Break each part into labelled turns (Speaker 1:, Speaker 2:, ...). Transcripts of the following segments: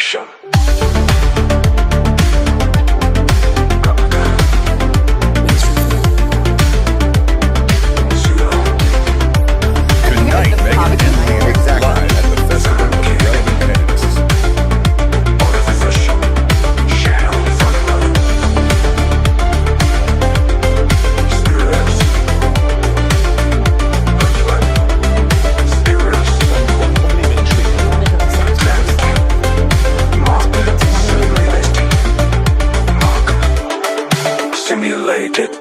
Speaker 1: imitation.
Speaker 2: Tonight, Megan and Leah live at the Festival of Irrelevant Penists.
Speaker 1: Artificial shadow thunder. Spirits. Spirits. Mark. Simulated.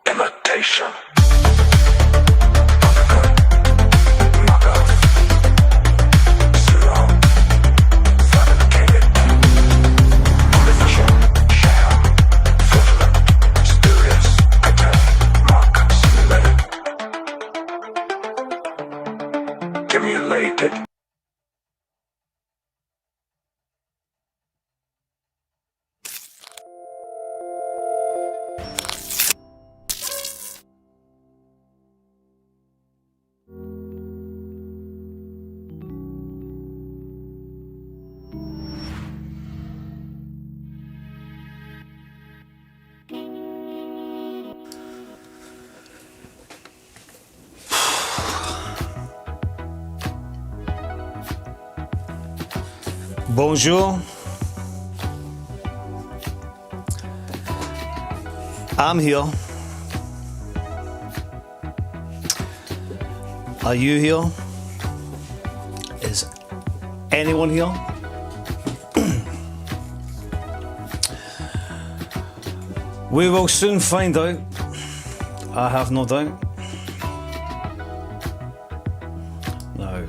Speaker 1: Imitation. Simulated.
Speaker 3: Bonjour. I'm here. Are you here? Is anyone here? We will soon find out. I have no doubt. Now,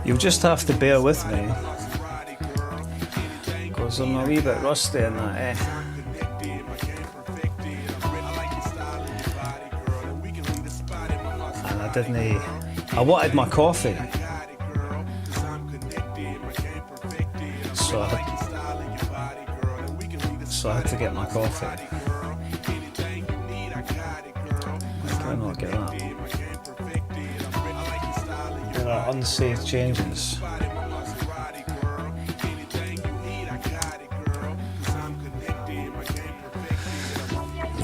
Speaker 3: you'll just have to bear with me, because I'm a wee bit rusty in that, eh? And I wanted my coffee, so I had to get my coffee. Why can I not get that? There are unsafe changes.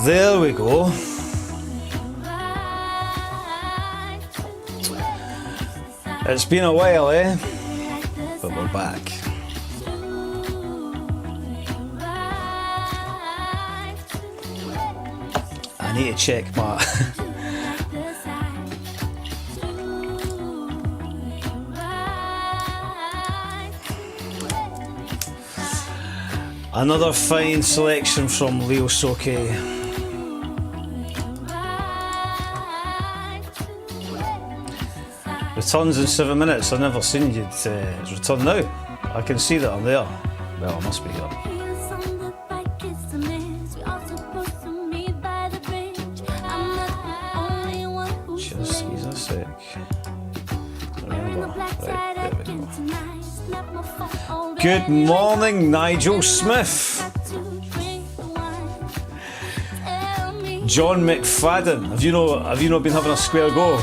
Speaker 3: There we go. It's been a while, eh? But we're back. I need to check my another fine selection from Leo Soke. Returns in 7 minutes. I've never seen you return now. I can see that I'm there. Well, I must be here. Just he's a sec. Remember. Right, there we go. Good morning, Nigel Smith. John McFadden. Have you not been having a square go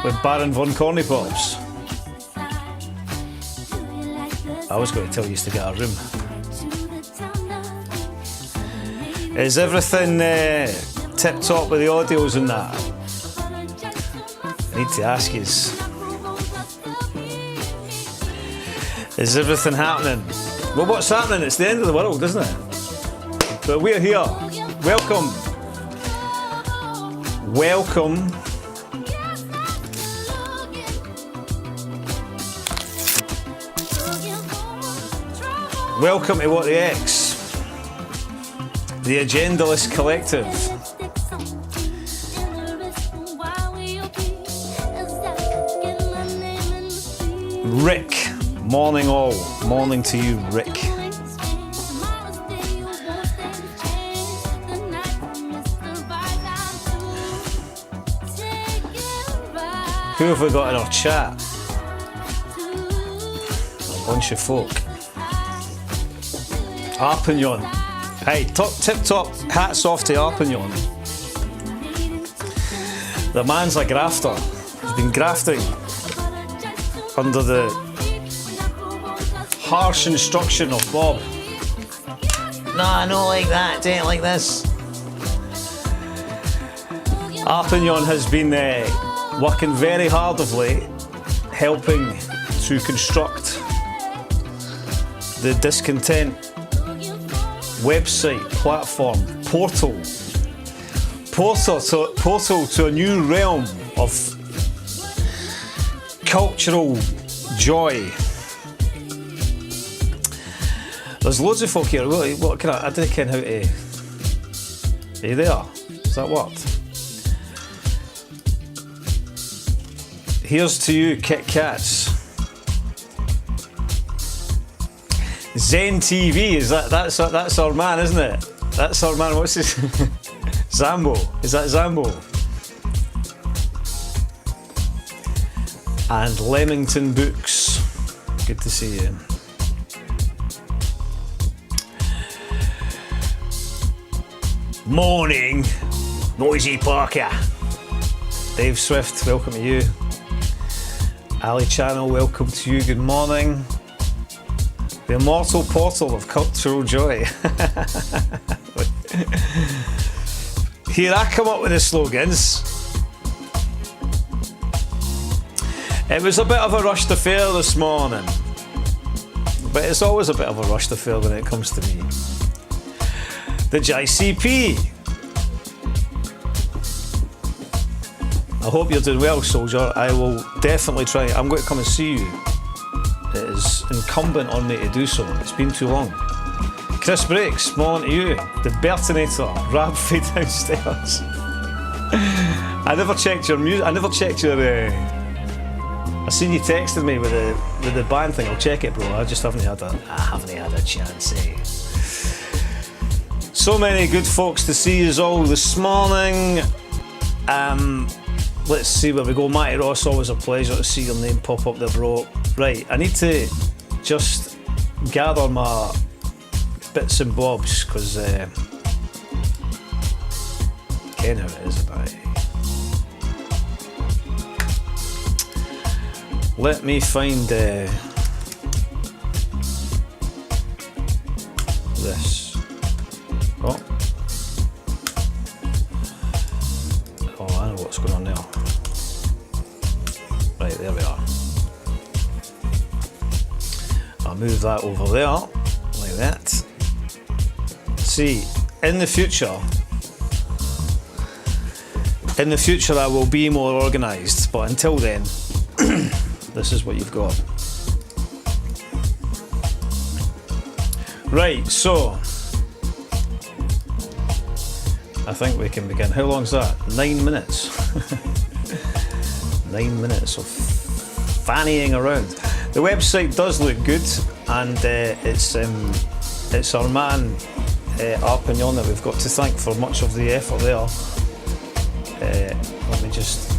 Speaker 3: with Baron von Corny Pops? I was going to tell you to get a room. Is everything tip top with the audios and that? I need to ask you. Is everything happening? Well, what's happening? It's the end of the world, isn't it? But we're here. Welcome. Welcome. Welcome to What the X, the agendaless collective. Rick, morning all. Morning to you, Rick. Who have we got in our chat? A bunch of folk. Arpignon. Hey, tip top, hats off to Arpignon. The man's a grafter. He's been grafting under the harsh instruction of Bob. No, I don't like that, do it like this. Arpignon has been working very hard of late, helping to construct the Discontent website, platform, portal to a new realm of cultural joy. There's loads of folk here. What can I don't ken how to. Are you there? Does that work? Here's to you, Kit Kats. Zen TV, that's our man, isn't it? That's our man. What's his Zambo? Is that Zambo? And Leamington Books. Good to see you. Morning, Noisy Parker. Dave Swift, welcome to you. Ali Channel, welcome to you. Good morning. The immortal portal of cultural joy. Here I come up with the slogans. It was a bit of a rushed affair this morning, but it's always a bit of a rushed affair when it comes to me. The JCP. I hope you're doing well, soldier. I will definitely try. I'm going to come and see you. It is incumbent on me to do so. It's been too long. Chris Breaks, morning to you. The Bertinator, Rab feed downstairs. I never checked your music. I never checked your. I seen you texted me with the band thing. I'll check it, bro. I just haven't had a chance. So many good folks to see us all this morning. Let's see where we go. Matty Ross, always a pleasure to see your name pop up there, bro. Right, I need to just gather my bits and bobs because ken how it is about it. Let me find this. Oh, I know what's going on now. Right, there we are. I'll move that over there, like that. See, in the future I will be more organised, but until then, this is what you've got. Right, so I think we can begin. How long's that? 9 minutes. 9 minutes of fannying around. The website does look good, and it's our man Arpignon that we've got to thank for much of the effort there. Let me just.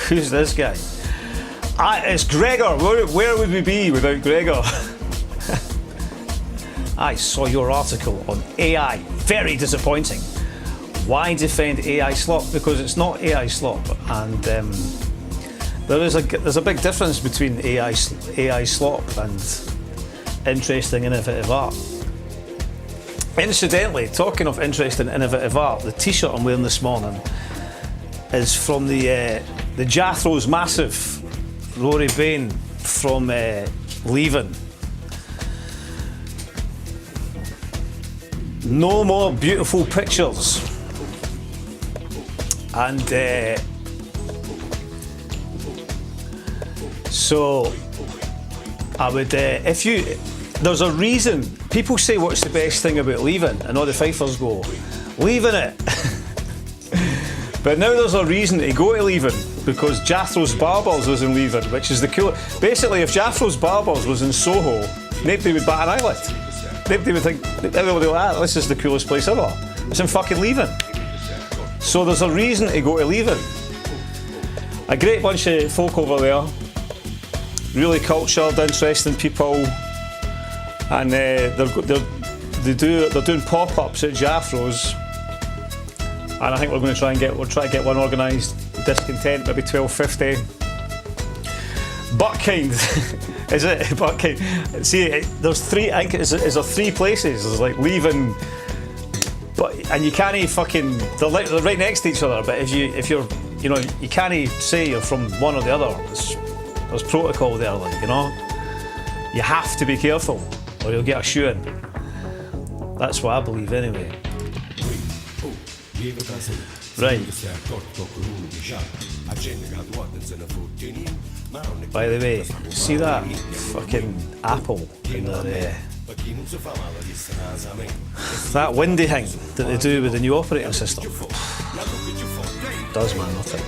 Speaker 3: Who's this guy? It's Gregor. Where would we be without Gregor? I saw your article on AI. Very disappointing. Why defend AI slop? Because it's not AI slop, and there's a big difference between AI slop and interesting, innovative art. Incidentally, talking of interesting, innovative art, the T-shirt I'm wearing this morning is from the Jathro's Massive, Rory Bain from Leaving. No more beautiful pictures. And so I would, there's a reason. People say what's the best thing about Leaving, and all the fifers go, leaving it. But now there's a reason to go to Leaving, because Jathro's Barbers was in Leaving, which is the cool. Basically, if Jathro's Barbers was in Soho, nobody would bat an eyelid. Nobody would think, everybody would go, this is the coolest place ever. It's in fucking Leaving. So there's a reason to go to Leaving. A great bunch of folk over there, really cultured, interesting people, and they're doing pop-ups at Jathro's, and I think we'll try to get one organised. Discontent, maybe 12.50. Buckkind, is it Buckkind? See, there's three. I think is there three places? There's like Leaving. And you can't fucking, they're right next to each other, but if you're you can't say you're from one or the other. There's protocol there, like, you know. You have to be careful or you'll get a shoe in. That's what I believe anyway. Right. By the way, see that fucking apple in there? That windy thing that they do with the new operating system does man nothing.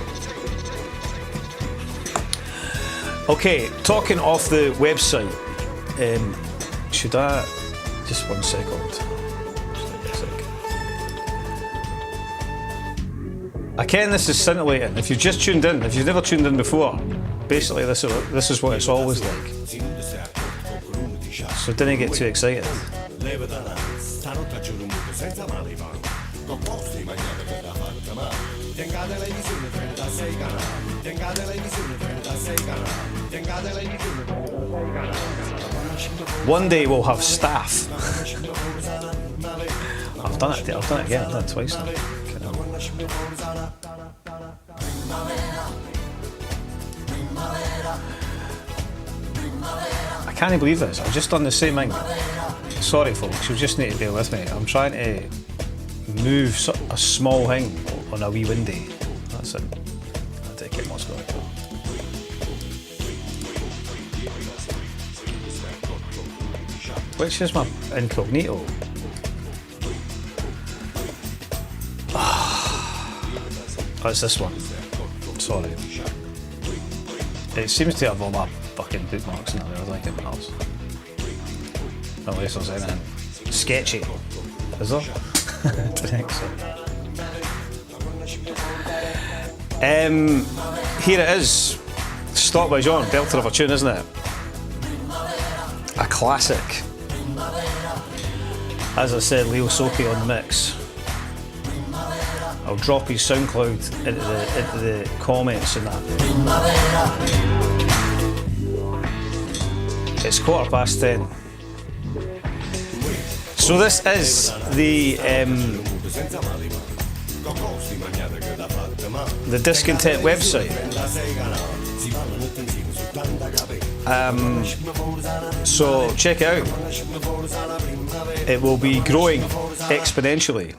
Speaker 3: Okay, talking off the website, should I just 1 second? I ken this is scintillating. If you've just tuned in, if you've never tuned in before, basically this is what it's always like. So don't get too excited. One day we'll have staff. I've done it again. I've done it twice now. I can't believe this. I've just done the same thing. Sorry folks, you just need to bear with me. I'm trying to move a small thing on a wee windy. That's it. I'll take it what's going on. Which is my incognito? Oh, it's this one. Sorry. It seems to have all my fucking bookmarks in it. I like it else. Unless there's anything sketchy. Is there? I don't think so. Here it is. Stop by John. Belter of a tune, isn't it? A classic. As I said, Leo Soki on the mix. I'll drop his SoundCloud into the comments and that. It's 10:15. So this is the Discontent website. So check it out. It will be growing exponentially.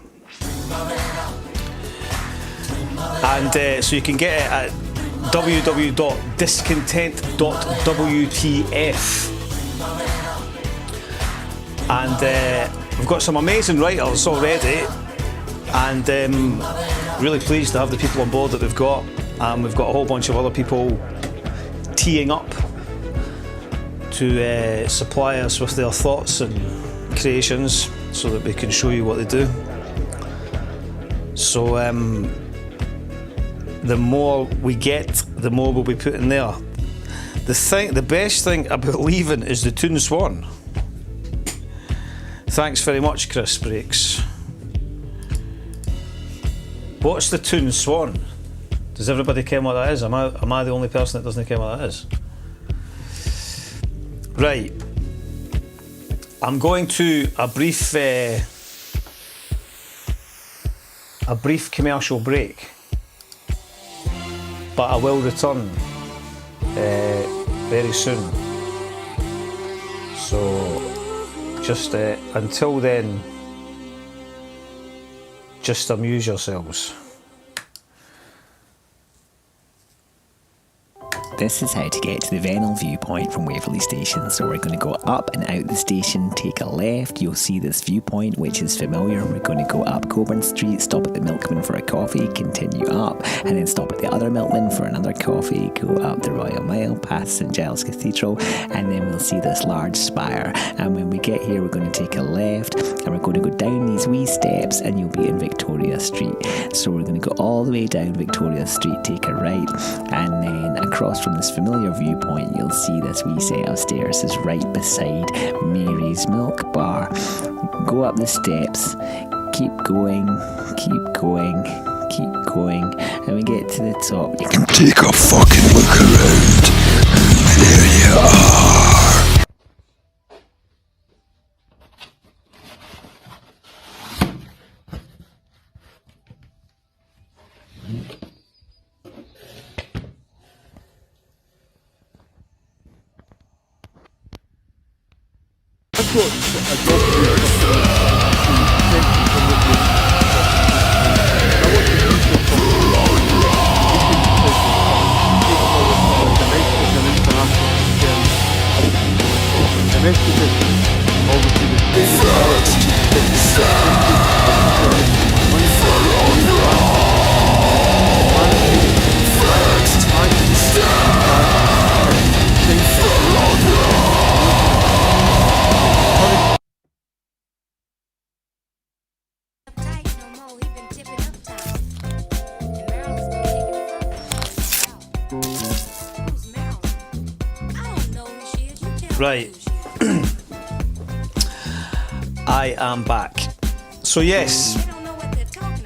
Speaker 3: And so you can get it at www.discontent.wtf. And we've got some amazing writers already, and really pleased to have the people on board that we've got. We've got a whole bunch of other people teeing up to supply us with their thoughts and creations so that we can show you what they do. So the more we get, the more we'll be putting there. The best thing about Leaving is the Toon Swan. Thanks very much, Chris Breaks. What's the tune Swan? Does everybody care what that is? Am I the only person that doesn't care what that is? Right. I'm going to a brief commercial break, but I will return very soon. So just until then, just amuse yourselves.
Speaker 4: This is how to get to the Vennel viewpoint from Waverley Station. So we're going to go up and out the station, take a left, you'll see this viewpoint which is familiar. We're going to go up Coburn Street, stop at the Milkman for a coffee, continue up, and then stop at the other Milkman for another coffee, go up the Royal Mile, past St Giles Cathedral, and then we'll see this large spire. And when we get here, we're going to take a left, and we're going to go down these wee steps, and you'll be in Victoria Street. So we're going to go all the way down Victoria Street, take a right, and then across from this familiar viewpoint, you'll see this wee set of stairs is right beside Mary's Milk Bar. Go up the steps, keep going, and we get to the top. You can
Speaker 1: Take a fucking look around. There you are.
Speaker 3: Right. I am back. So yes,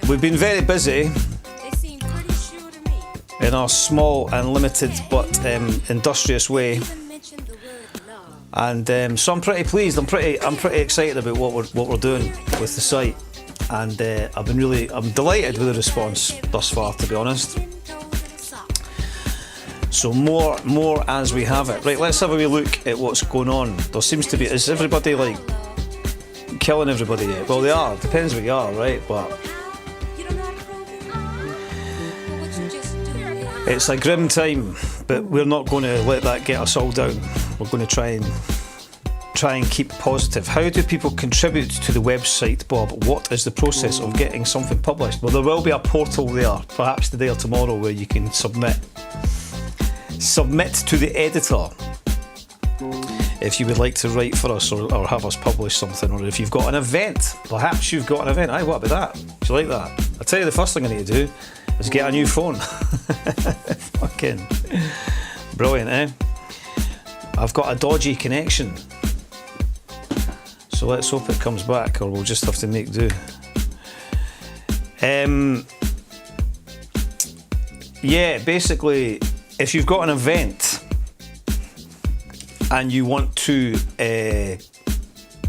Speaker 3: we've been very busy in our small and limited but industrious way, and so I'm pretty pleased. I'm pretty excited about what we're doing with the site, and I'm delighted with the response thus far, to be honest. So more as we have it. Right, let's have a wee look at what's going on. There seems to be, is everybody like killing everybody yet? Well, they are, depends what you are, right? But it's a grim time, but we're not going to let that get us all down. We're going to try and keep positive. How do people contribute to the website, Bob? What is the process of getting something published? Well, there will be a portal there, perhaps today or tomorrow, where you can submit to the editor if you would like to write for us or have us publish something, or if you've got an event. Perhaps you've got an event. Aye, what about that? Do you like that? I'll tell you, the first thing I need to do is get a new phone. Fucking brilliant, eh? I've got a dodgy connection, so let's hope it comes back, or we'll just have to make do. Yeah, basically, if you've got an event and you want to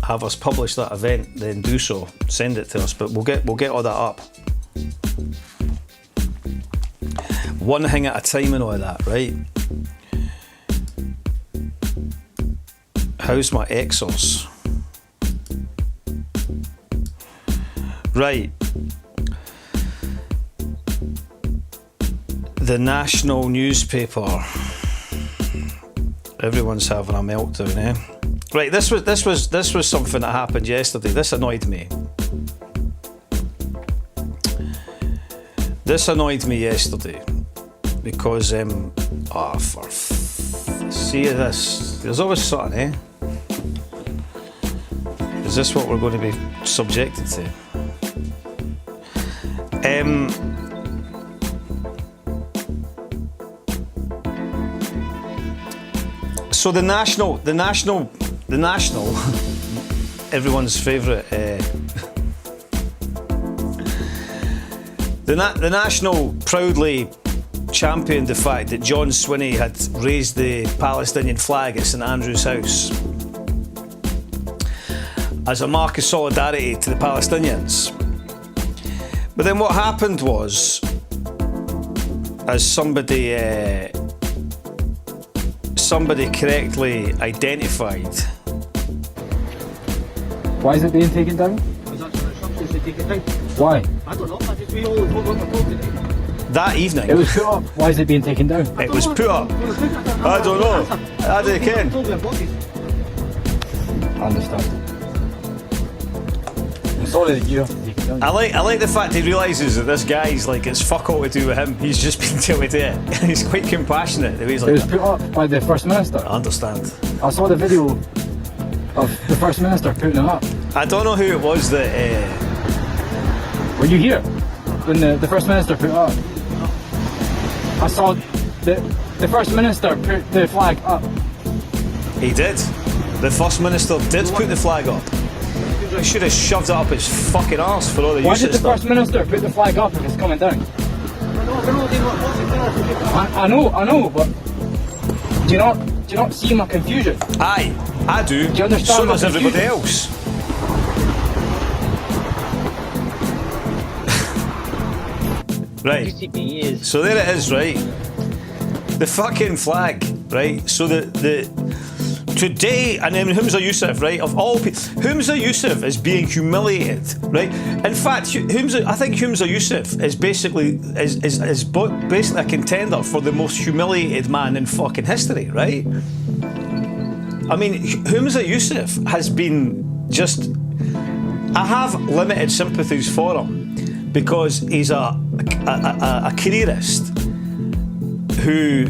Speaker 3: have us publish that event, then do so. Send it to us, but we'll get all that up. One thing at a time and all that, right? How's my Exos? Right. The national newspaper. Everyone's having a meltdown, eh? Right, this was something that happened yesterday. This annoyed me. This annoyed me yesterday because see this. There's always something, eh? Is this what we're going to be subjected to? So the national everyone's favourite. The National proudly championed the fact that John Swinney had raised the Palestinian flag at St Andrew's House as a mark of solidarity to the Palestinians. But then what happened was, as somebody correctly identified.
Speaker 5: Why is it being taken down? Why?
Speaker 6: I don't know. I just we always want to talk today.
Speaker 3: That evening,
Speaker 5: It was put up. Why is it being taken down?
Speaker 3: it was put up. I don't know. How do you ken?
Speaker 5: I understand. I'm sorry that you have to take it down.
Speaker 3: I like the fact he realises that this guy's like, it's fuck all to do with him. He's just been told to do it. He's quite compassionate. The way he's
Speaker 5: It was
Speaker 3: like,
Speaker 5: put up by the First Minister.
Speaker 3: I understand.
Speaker 5: I saw the video of the First Minister putting it up.
Speaker 3: I don't know who it was that.
Speaker 5: Were you here when the First Minister put it up? I saw the First Minister put the flag up.
Speaker 3: He did. The First Minister did put the flag up. He should have shoved it up his fucking arse for all the
Speaker 5: Why
Speaker 3: use
Speaker 5: did
Speaker 3: of
Speaker 5: the
Speaker 3: stuff.
Speaker 5: First Minister put the flag up if it's coming down? I know, but do you not see my confusion?
Speaker 3: Aye, I do.
Speaker 5: Do you understand
Speaker 3: So
Speaker 5: my
Speaker 3: does everybody
Speaker 5: confusion?
Speaker 3: else. Right. So there it is, right? The fucking flag, right? So the today, and then Humza Yousaf, right? Of all people, Humza Yousaf is being humiliated, right? In fact, I think Humza Yousaf is basically basically a contender for the most humiliated man in fucking history, right? I mean, Humza Yousaf has been just. I have limited sympathies for him because he's a careerist who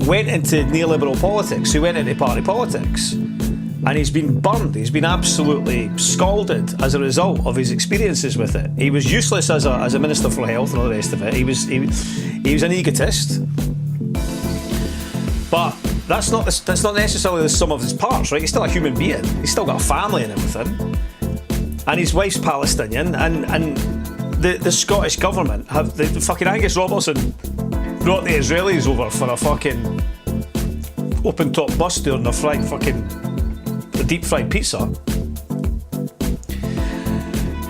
Speaker 3: went into neoliberal politics, who went into party politics, and he's been burned, he's been absolutely scalded as a result of his experiences with it. He was useless as a Minister for Health and all the rest of it. He was an egotist. But that's not necessarily the sum of his parts, right? He's still a human being. He's still got a family and everything. And his wife's Palestinian, and the Scottish government have the fucking Angus Robertson brought the Israelis over for a fucking open top bus during a deep fried pizza.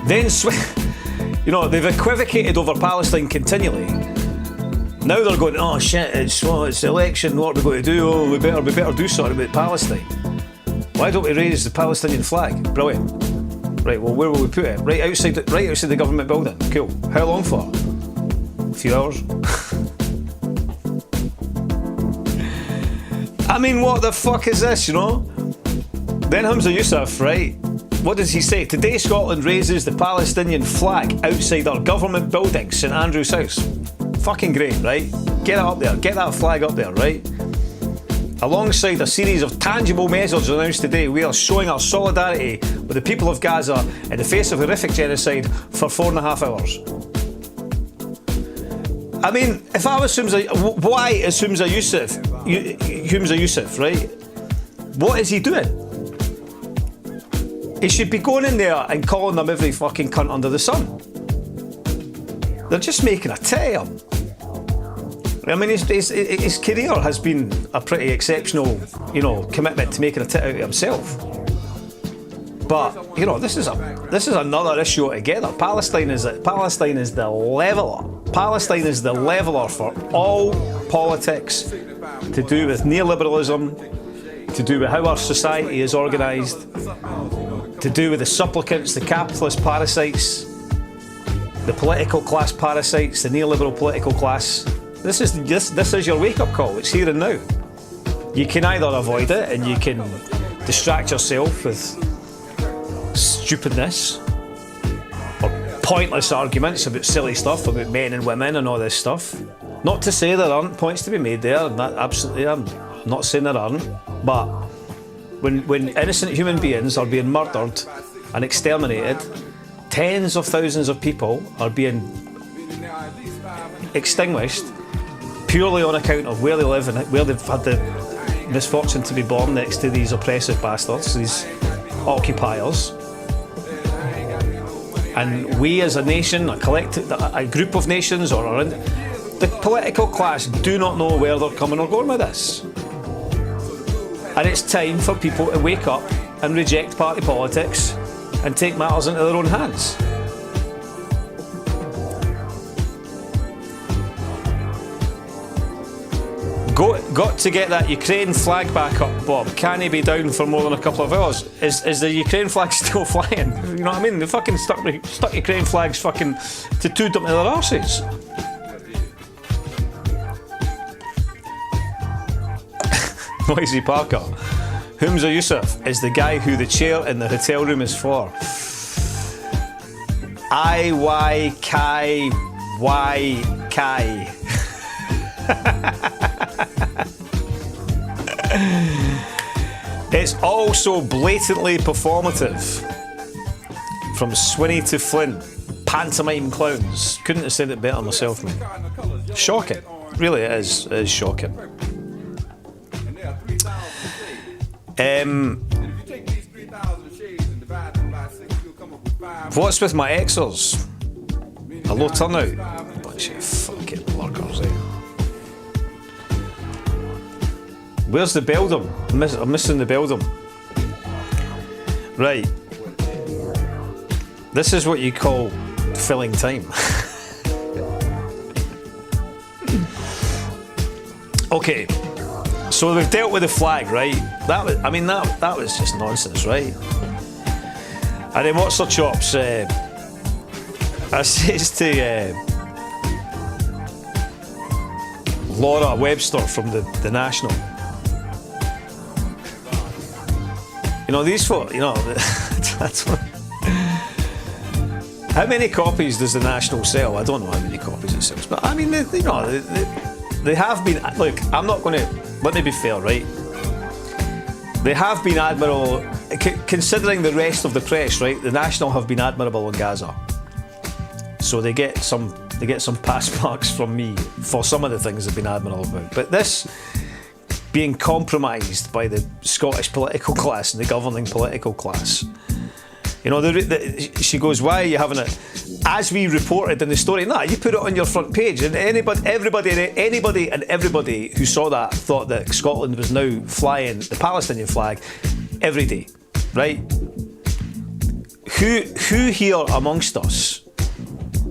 Speaker 3: Then they've equivocated over Palestine continually. Now they're going, oh shit, it's election, what are we going to do? Oh, we better do something about Palestine. Why don't we raise the Palestinian flag? Brilliant. Right, well, where will we put it? Right outside the government building. Cool. How long for? A few hours. I mean, what the fuck is this, you know? Then Humza Yousaf, right? What does he say? Today Scotland raises the Palestinian flag outside our government building, St Andrew's House. Fucking great, right? Get it up there. Get that flag up there, right? Alongside a series of tangible measures announced today, we are showing our solidarity with the people of Gaza in the face of horrific genocide for 4.5 hours. I mean, if I was why is Humza Yousaf, right? What is he doing? He should be going in there and calling them every fucking cunt under the sun. They're just making a tit of him. I mean, his career has been a pretty exceptional, commitment to making a tit out of himself. But this is another issue altogether. Palestine is the leveler. Palestine is the leveler for all politics to do with neoliberalism, to do with how our society is organised, to do with the supplicants, the capitalist parasites, the political class parasites, the neoliberal political class. This is your wake-up call. It's here and now. You can either avoid it and you can distract yourself with stupidness or pointless arguments about silly stuff about men and women and all this stuff. Not to say there aren't points to be made there, and that absolutely, I'm not saying there aren't, but when innocent human beings are being murdered and exterminated, tens of thousands of people are being extinguished purely on account of where they live and where they've had the misfortune to be born next to these oppressive bastards, these occupiers. And we as a nation, a group of nations, the political class do not know where they're coming or going with this. And it's time for people to wake up and reject party politics and take matters into their own hands. Got to get that Ukraine flag back up, Bob. Can he be down for more than a couple of hours? Is the Ukraine flag still flying? You know what I mean? They fucking stuck Ukraine flags fucking tattooed up to their arses. Noisy Parker. Humza Yusuf is the guy who the chair in the hotel room is for. IYKYK. It's also blatantly performative. From Swinney to Flint, pantomime clowns. Couldn't have said it better myself, man. Shocking. Really, it is shocking. What's with my Xers? A low turnout. Bunch of fucking lurkers, eh? Where's the Beldam? I'm missing the Beldam. Right. This is what you call filling time. Okay. So we've dealt with the flag, right? That was just nonsense, right? And then what's her chops? I says to Laura Webster from the National. You know, these folk, you know, that's what. How many copies does the National sell? I don't know how many copies it sells, but I mean, they have been. Look, I'm not going to. Let me be fair, right? They have been admirable, considering the rest of the press, right? The National have been admirable in Gaza, so they get some pass marks from me for some of the things they've been admirable about. But this being compromised by the Scottish political class and the governing political class. You know, she goes, why are you having it? As we reported in the story, nah, you put it on your front page, and everybody and everybody who saw that thought that Scotland was now flying the Palestinian flag every day, right? Who here amongst us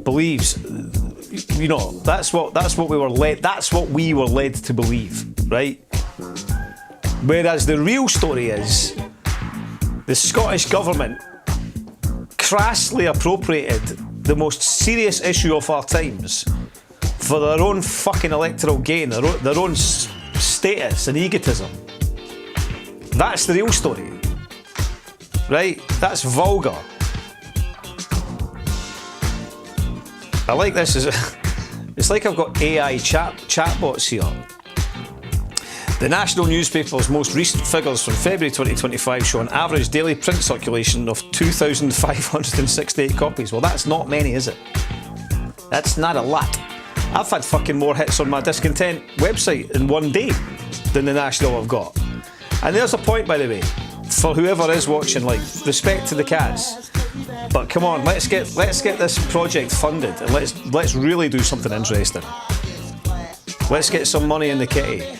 Speaker 3: believes, you know, that's what we were led to believe, right? Whereas the real story is the Scottish government crassly appropriated the most serious issue of our times for their own fucking electoral gain, their own status and egotism. That's the real story, right? That's vulgar. I like this. It's like I've got AI chatbots here. The National newspaper's most recent figures from February 2025 show an average daily print circulation of 2,568 copies. Well, that's not many, is it? That's not a lot. I've had fucking more hits on my Discontent website in one day than the National have got. And there's a point, by the way, for whoever is watching, like, respect to the cats. But come on, let's get this project funded and let's really do something interesting. Let's get some money in the kitty.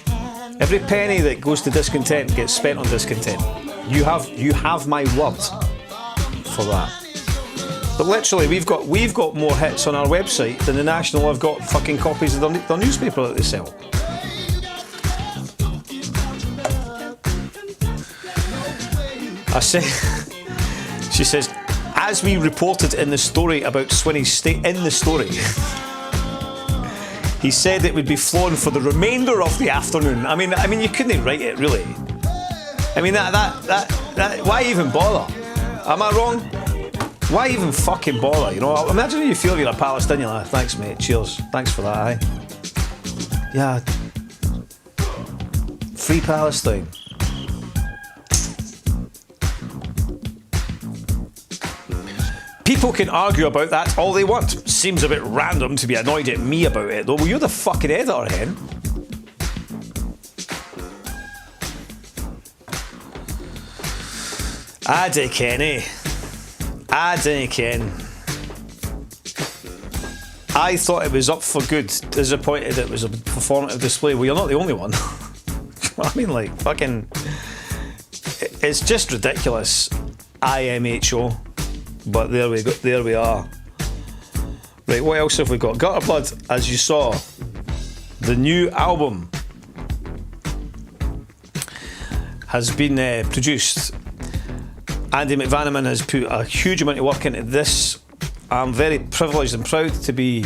Speaker 3: Every penny that goes to Discontent gets spent on Discontent. You have my word for that. But literally, we've got more hits on our website than the National have got fucking copies of their newspaper that they sell. She says, as we reported in the story about Swinney's state in the story. He said it would be flown for the remainder of the afternoon. I mean, you couldn't write it, really. I mean, that why even bother? Am I wrong? Why even fucking bother? You know, imagine how you feel you're a Palestinian. Like, thanks, mate. Cheers. Thanks for that, eh? Yeah. Free Palestine. People can argue about that all they want. Seems a bit random to be annoyed at me about it, though. Well, you're the fucking editor, hen. I don't ken, eh? I don't ken. I thought it was up for good, disappointed it was a performative display. Well, you're not the only one. I mean, like, fucking... It's just ridiculous. IMHO. But there we go. There we are. Right, what else have we got? Gutterblood, as you saw, the new album has been produced. Andy McVanaman has put a huge amount of work into this. I'm very privileged and proud to be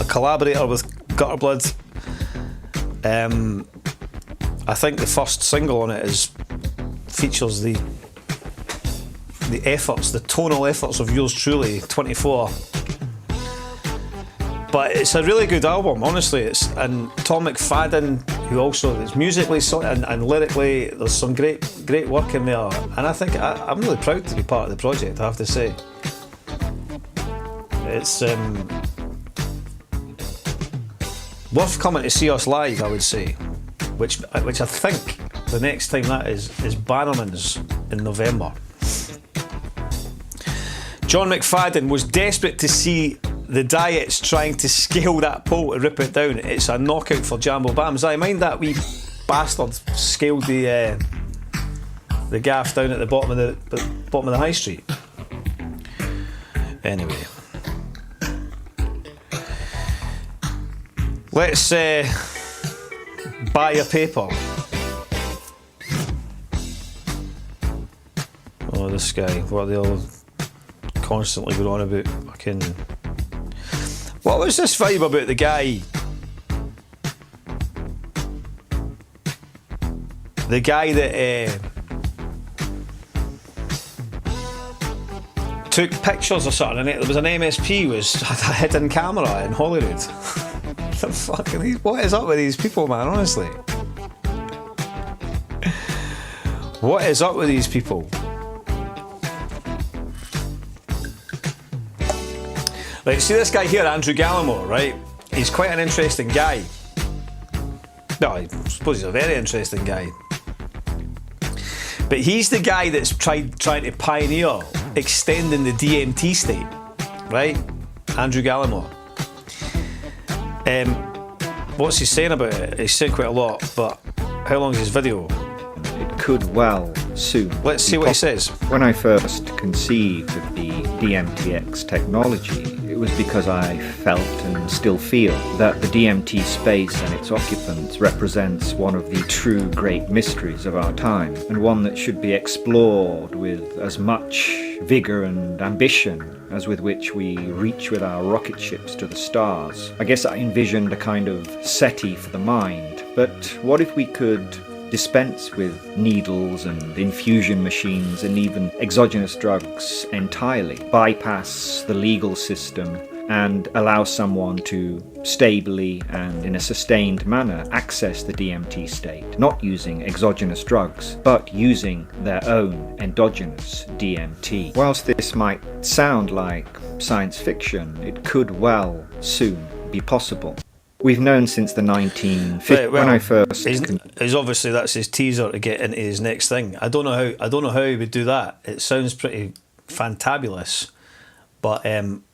Speaker 3: a collaborator with Gutterblood. I think the first single on it features the efforts, the tonal efforts of yours truly, 24. But it's a really good album, honestly. And Tom McFadden, who also is musically and lyrically, there's some great work in there. And I think I'm really proud to be part of the project, I have to say. It's worth coming to see us live, I would say. Which I think the next time that is Bannerman's in November. John McFadden was desperate to see the Diets trying to scale that pole to rip it down. It's a knockout for Jambo Bams. I mind that wee bastard scaled the gaff down at the bottom of the high street. Anyway, let's buy a paper. Oh, this guy, what are they all constantly going on about? Fucking... What was this vibe about the guy? The guy that took pictures or something, and there was an MSP had a hidden camera in Holyrood. What is up with these people, man? Honestly, what is up with these people? Like, see this guy here, Andrew Gallimore, right? He's quite an interesting guy. No, I suppose he's a very interesting guy. But he's the guy that's trying to pioneer extending the DMT state, right? Andrew Gallimore. What's he saying about it? He's saying quite a lot, but how long is his video?
Speaker 7: It could well soon.
Speaker 3: Let's see what he says.
Speaker 7: When I first conceived of the DMTX technology, it was because I felt and still feel that the DMT space and its occupants represents one of the true great mysteries of our time, and one that should be explored with as much vigour and ambition as with which we reach with our rocket ships to the stars. I guess I envisioned a kind of SETI for the mind, but what if we could dispense with needles and infusion machines and even exogenous drugs entirely, bypass the legal system and allow someone to stably and in a sustained manner access the DMT state, not using exogenous drugs, but using their own endogenous DMT. Whilst this might sound like science fiction, it could well soon be possible. We've known since the 1950s.
Speaker 3: Right, well,
Speaker 7: when I first,
Speaker 3: he's obviously that's his teaser to get into his next thing. I don't know how he would do that. It sounds pretty fantabulous, but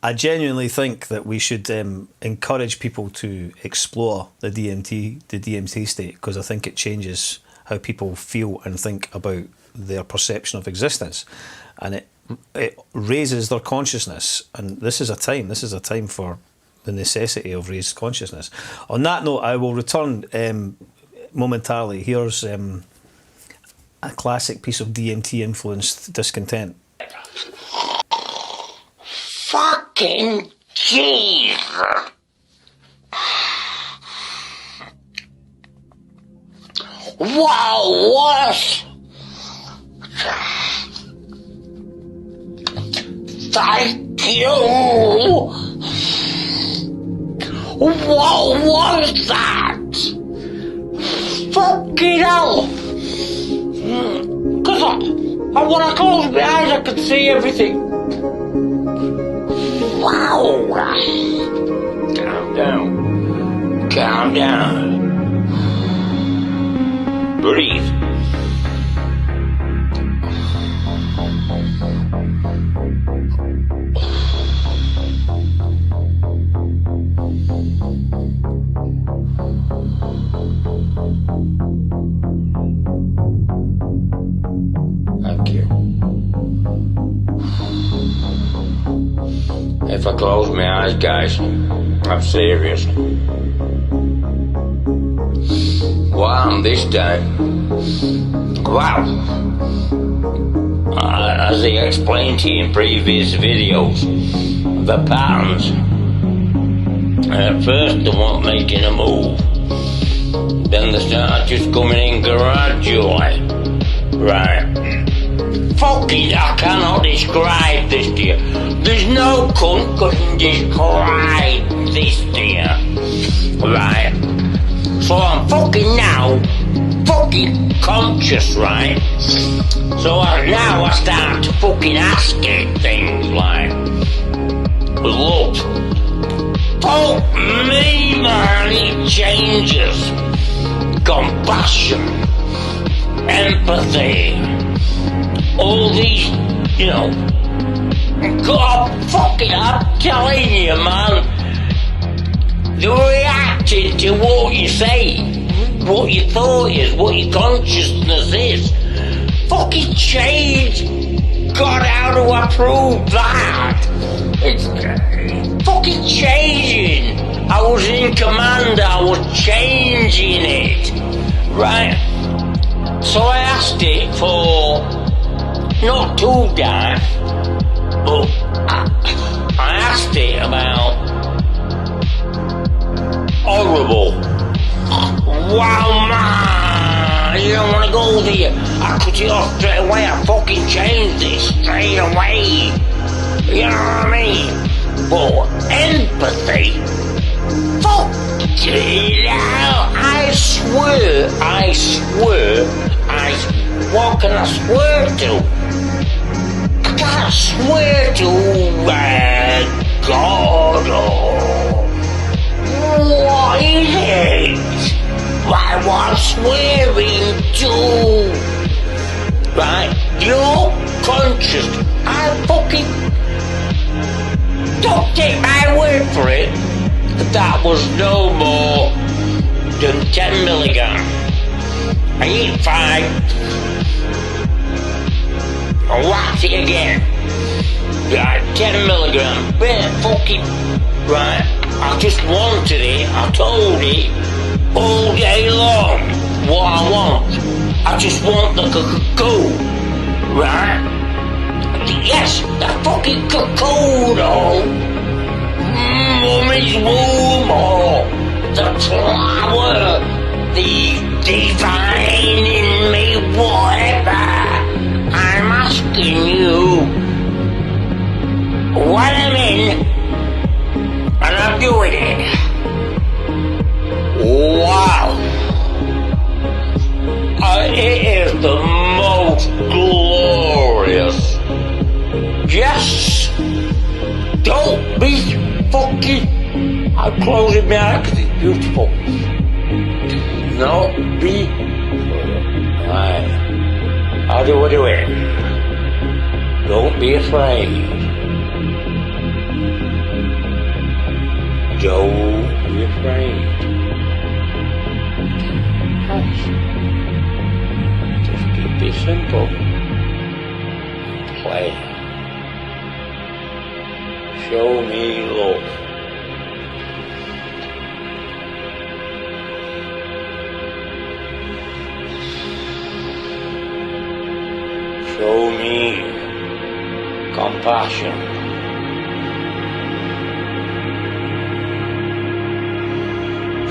Speaker 3: I genuinely think that we should encourage people to explore the DMT state, because I think it changes how people feel and think about their perception of existence, and it raises their consciousness. And this is a time for the necessity of raised consciousness. On that note, I will return momentarily. Here's a classic piece of DMT-influenced discontent.
Speaker 8: Fucking Jesus! Wow, what? Thank you! What was that? Fucking hell! Cause when I closed my eyes I could see everything. Wow! Calm down. Calm down. Breathe. if I close my eyes, guys. I'm serious. Wow, this time. Wow. As I explained to you in previous videos, the patterns. At first they weren't making a move. Then they started just coming in gradually. Right. Fucking, I cannot describe this to you. There's no cunt couldn't describe this to you. Right. So I'm fucking now, fucking conscious, right? So now I start to fucking ask it things like, look, fuck me, man, it changes. Compassion, empathy, all these, you know, God, fucking, I'm telling you, man, they're reacting to what you say, what your thought is, what your consciousness is. Fucking change. God, how do I prove that? It's fucking changing. I was in command, I was changing it. Right? So I asked it for not too dark, but I asked it about horrible. Wow, man, you don't want to go there. I cut it off straight away. I fucking changed it straight away. You know what I mean? But empathy, fuck it out. I swear, what can I swear to? I can't swear to God or what is it? What I'm swearing to? Right? You're conscious. I fucking don't take my word for it. That was no more than 10 milligram. I eat 5. I wax it again. Right, 10 milligram. Bit fucking right. I just wanted it. I told it all day long what I want. I just want the cocoon, right? Yes, the fucking cocoon, mommy's womb, or the flower, the divine in me, whatever. I'm asking you what I'm in, and I'm doing it. Wow. It is the most glorious. Yes. Don't be fucking. I'm closing my eyes because it's beautiful. No, be. Right. How do I do it? Don't be afraid. Don't be afraid. Hush. Just keep it simple. Play. Show me love. Show me compassion.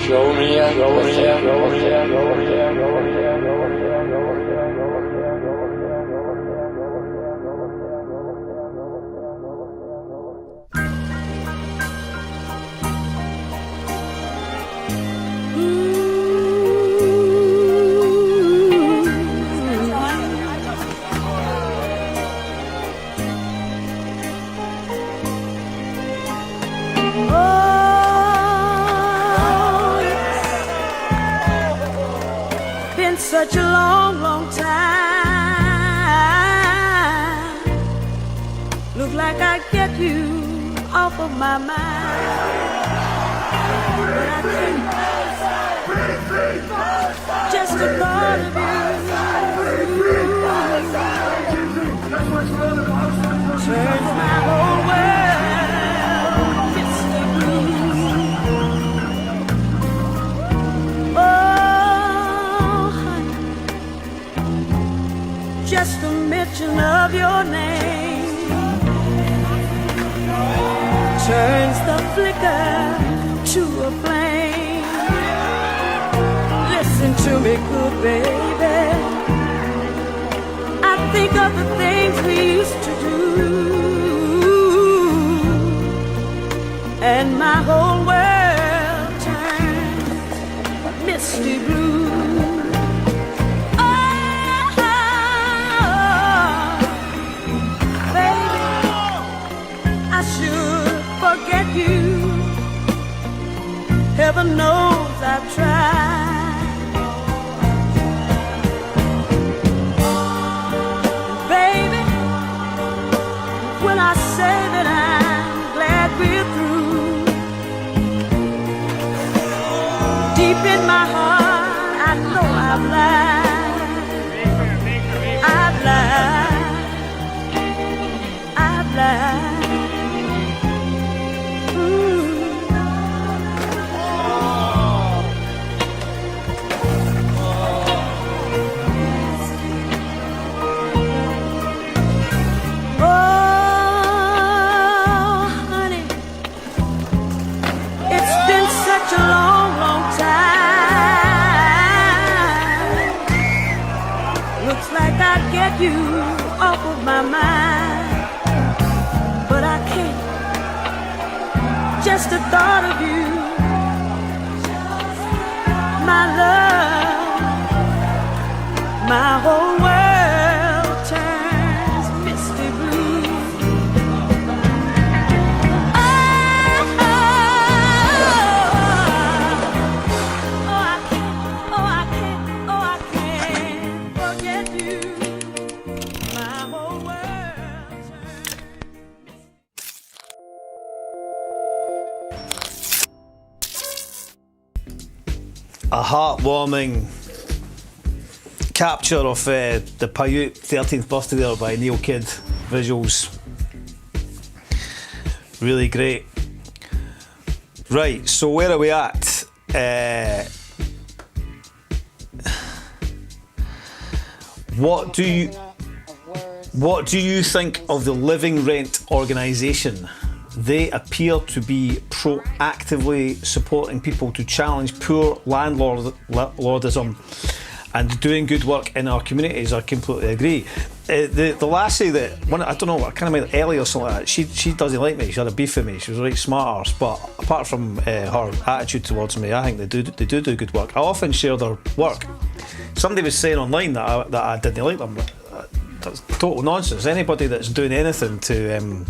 Speaker 8: Show me
Speaker 9: such a long, long time. Look like I get you off of my mind. But I think just a thought of you turns my whole world mention of your name turns the flicker to a flame. Listen to me, good baby. I think of the things we used to do, and my whole world turns misty blue. Forget you. Heaven knows I've tried. Baby, when I say that I'm glad we're through, deep in my heart I know I've lied. I've lied. A long, long time. Looks like I'd get you off of my mind, but I can't. Just the thought of you, my love, my whole world turns misty blue.
Speaker 3: A heartwarming capture of the Paiute 13th birthday there by Neil Kidd. Visuals. Really great. Right, so where are we at? What do you think of the Living Rent organisation? They appear to be proactively supporting people to challenge poor landlordism and doing good work in our communities. I completely agree. The lassie that, I don't know, I can't remember, Ellie or something like that, she doesn't like me. She had a beef with me. She was a right smart arse. But apart from her attitude towards me, I think they do good work. I often share their work. Somebody was saying online that I didn't like them. That's total nonsense. Anybody that's doing anything to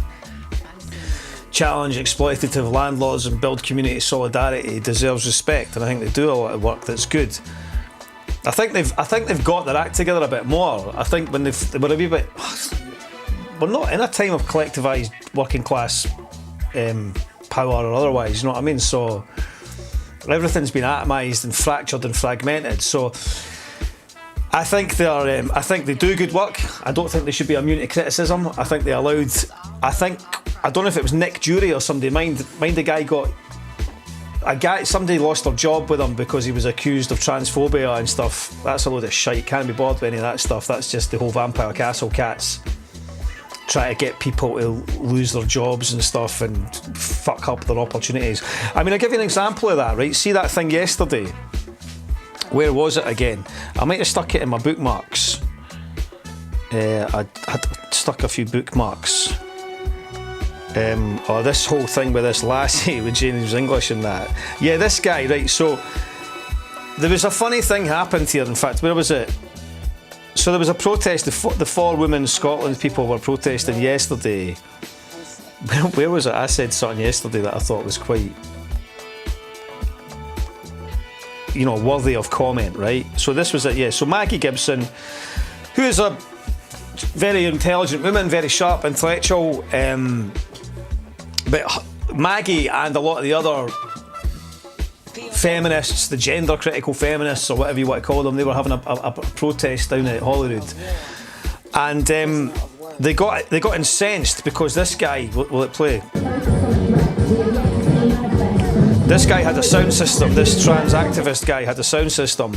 Speaker 3: challenge exploitative landlords and build community solidarity deserves respect, and I think they do a lot of work that's good. I think they've got their act together a bit more. I think when they were a wee bit, we're not in a time of collectivised working class power or otherwise, you know what I mean? So everything's been atomised and fractured and fragmented. So I think they do good work. I don't think they should be immune to criticism. I think they allowed. I don't know if it was Nick Jury or somebody. Mind the guy. Somebody lost their job with him because he was accused of transphobia and stuff. That's a load of shite. Can't be bothered with any of that stuff. That's just the whole Vampire Castle cats try to get people to lose their jobs and stuff and fuck up their opportunities. I mean, I'll give you an example of that, right? See that thing yesterday? Where was it again? I might have stuck it in my bookmarks. I had stuck a few bookmarks. This whole thing with this lassie with James English and that. Yeah, this guy, right, so there was a funny thing happened here. In fact, where was it? So there was a protest. The 4 Women Scotland people were protesting yesterday. Where was it? I said something yesterday that I thought was quite, worthy of comment, right? So this was it, yeah. So Maggie Gibson, who is a very intelligent woman, very sharp, intellectual, but Maggie and a lot of the other feminists, the gender critical feminists or whatever you want to call them, they were having a protest down at Holyrood, and they got incensed because this guy, will it play? This guy had a sound system. This trans activist guy had a sound system,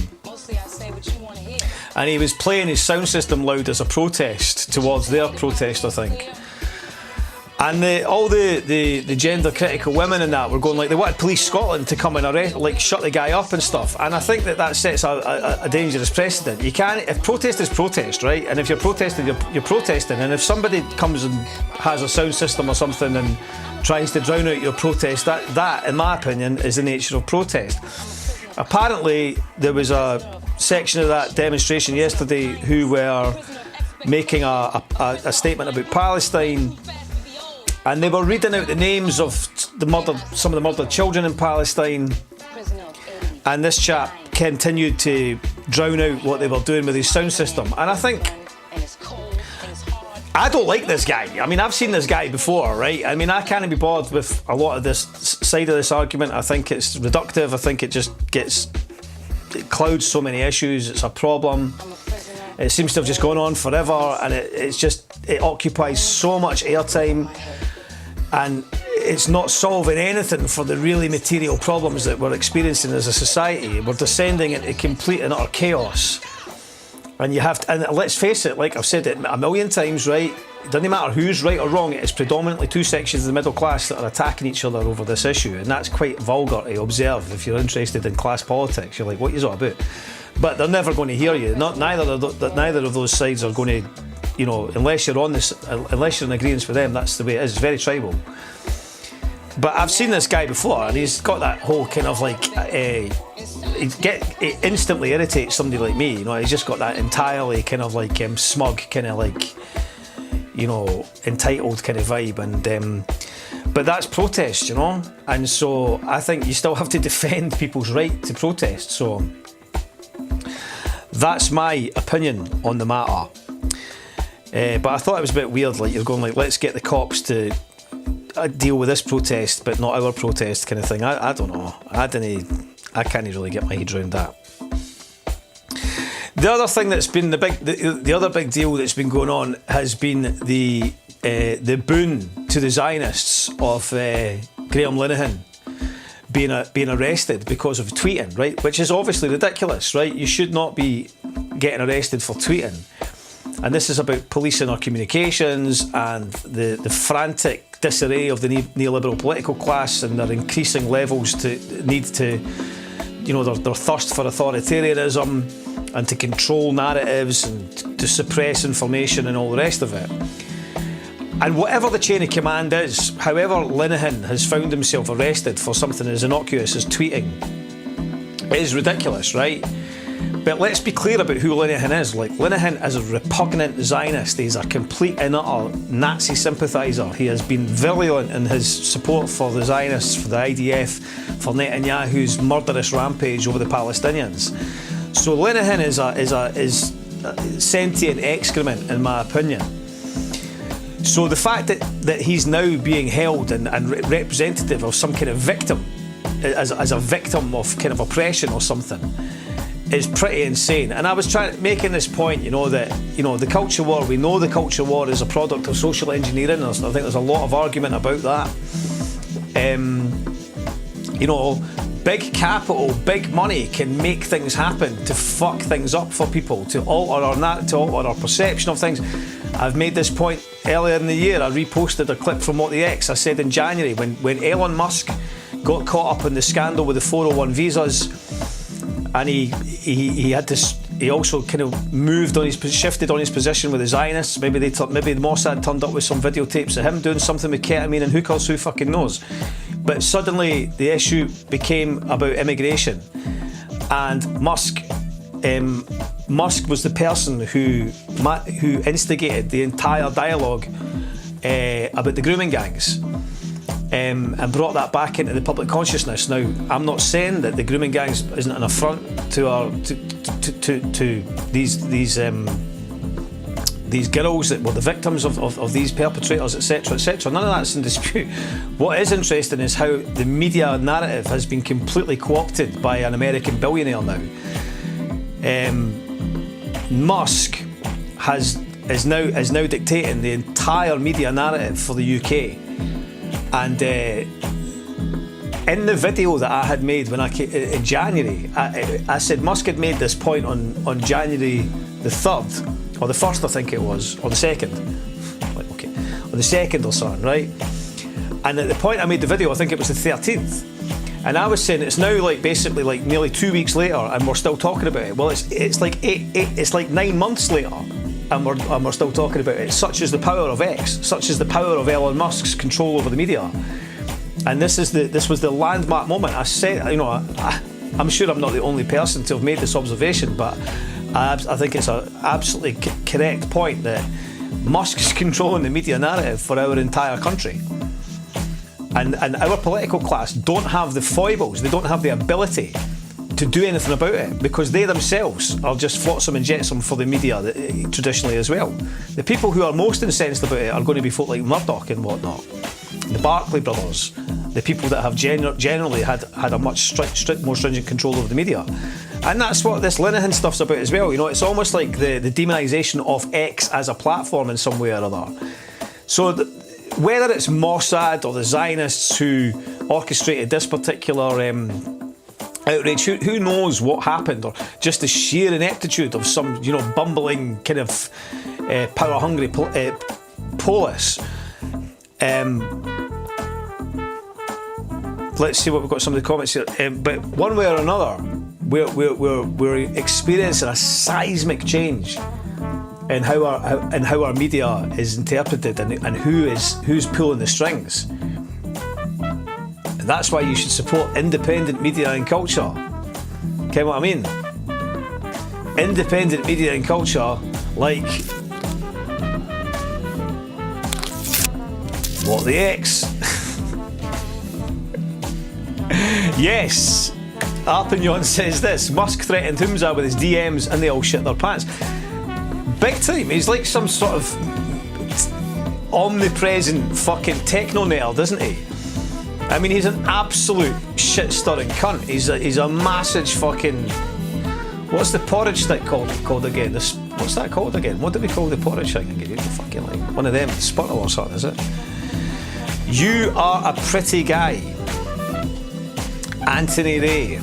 Speaker 3: and he was playing his sound system loud as a protest towards their protest, I think. And all the gender critical women and that were going like they wanted Police Scotland to come and arrest, like shut the guy up and stuff. And I think that sets a dangerous precedent. You can't, if protest is protest, right? And if you're protesting, you're protesting. And if somebody comes and has a sound system or something and tries to drown out your protest, that in my opinion is the nature of protest. Apparently there was a section of that demonstration yesterday who were making a statement about Palestine. And they were reading out the names of some of the murdered children in Palestine. And this chap continued to drown out what they were doing with his sound system. And I think, I don't like this guy. I mean, I've seen this guy before, right? I mean, I can't be bothered with a lot of this side of this argument. I think it's reductive. I think it clouds so many issues. It's a problem. It seems to have just gone on forever, and it occupies so much airtime. And it's not solving anything for the really material problems that we're experiencing as a society. We're descending into complete and utter chaos. And let's face it, like I've said it a million times, right? It doesn't matter who's right or wrong, it's predominantly two sections of the middle class that are attacking each other over this issue. And that's quite vulgar to observe if you're interested in class politics. You're like, what are you all about? But they're never going to hear you. Neither of those sides are going to, you know, unless you're in agreement with them, that's the way it is. It's very tribal. But I've seen this guy before, and he's got that whole kind of like, it instantly irritates somebody like me. You know, he's just got that entirely kind of like smug, kind of like, you know, entitled kind of vibe. And but that's protest, you know. And so I think you still have to defend people's right to protest. So that's my opinion on the matter. But I thought it was a bit weird, like you're going like, let's get the cops to deal with this protest, but not our protest kind of thing. I don't know. I can't really get my head around that. The other thing that's been the other big deal that's been going on has been the boon to the Zionists of Graham Linehan being arrested because of tweeting, right? Which is obviously ridiculous, right? You should not be getting arrested for tweeting. And this is about policing our communications and the frantic disarray of the neoliberal political class and their increasing levels to need to, you know, their thirst for authoritarianism and to control narratives and to suppress information and all the rest of it. And whatever the chain of command is, however Linehan has found himself arrested for something as innocuous as tweeting, it is ridiculous, right? But let's be clear about who Linehan is. Like, Linehan is a repugnant Zionist. He's a complete and utter Nazi sympathiser. He has been virulent in his support for the Zionists, for the IDF, for Netanyahu's murderous rampage over the Palestinians. So Linehan is sentient excrement, in my opinion. So the fact that he's now being held and representative of some kind of victim, as a victim of kind of oppression or something, is pretty insane. And I was making this point, you know, that, you know, the culture war, we know the culture war is a product of social engineering. I think there's a lot of argument about that. You know, big capital, big money can make things happen to fuck things up for people, to alter our perception of things. I've made this point earlier in the year. I reposted a clip from What the X. I said in January when Elon Musk got caught up in the scandal with the 401 visas, and he also kind of shifted on his position with the Zionists. Maybe the Mossad turned up with some videotapes of him doing something with ketamine and hookers, who fucking knows. But suddenly the issue became about immigration, and Musk was the person who instigated the entire dialogue about the grooming gangs. And brought that back into the public consciousness. Now, I'm not saying that the grooming gangs isn't an affront to these girls that were the victims of these perpetrators, etc., etc. None of that's in dispute. What is interesting is how the media narrative has been completely co-opted by an American billionaire now. Musk is now dictating the entire media narrative for the UK. And In the video that I had made when I came in January, I said Musk had made this point on January the 3rd, or the 1st I think it was, or the 2nd. Like, okay, or the 2nd or something, right? And at the point I made the video, I think it was the 13th. And I was saying it's now like basically like nearly 2 weeks later and we're still talking about it. Well, it's like it's like 9 months later and we're still talking about it. Such is the power of X, such is the power of Elon Musk's control over the media. And this was the landmark moment. I said, you know, I'm sure I'm not the only person to have made this observation, but I think it's an absolutely correct point that Musk is controlling the media narrative for our entire country. And our political class don't have the foibles, they don't have the ability to do anything about it because they themselves are just flotsam and jetsam for the media traditionally as well. The people who are most incensed about it are going to be folk like Murdoch and whatnot, the Barclay brothers, the people that have generally had a much more stringent control over the media. And that's what this Linehan stuff's about as well. You know, it's almost like the demonisation of X as a platform in some way or other. So whether it's Mossad or the Zionists who orchestrated this particular outrage, who knows what happened, or just the sheer ineptitude of some, you know, bumbling kind of power-hungry polis. Let's see what we've got. Some of the comments here. But one way or another, we're experiencing a seismic change in how our media is interpreted and who's pulling the strings. And that's why you should support independent media and culture. Okay, what I mean? Independent media and culture, like What the X? Yes, Arpignon says this. Musk threatened Humza with his DMs and they all shit their pants. Big time. He's like some sort of omnipresent fucking techno nerd, isn't he? I mean, he's an absolute shit-stirring cunt. He's a massive fucking... What's the porridge stick called again? What's that called again? What do we call the porridge thing again? Fucking like one of them, Sputtle or something, is it? You are a pretty guy. Anthony Ray.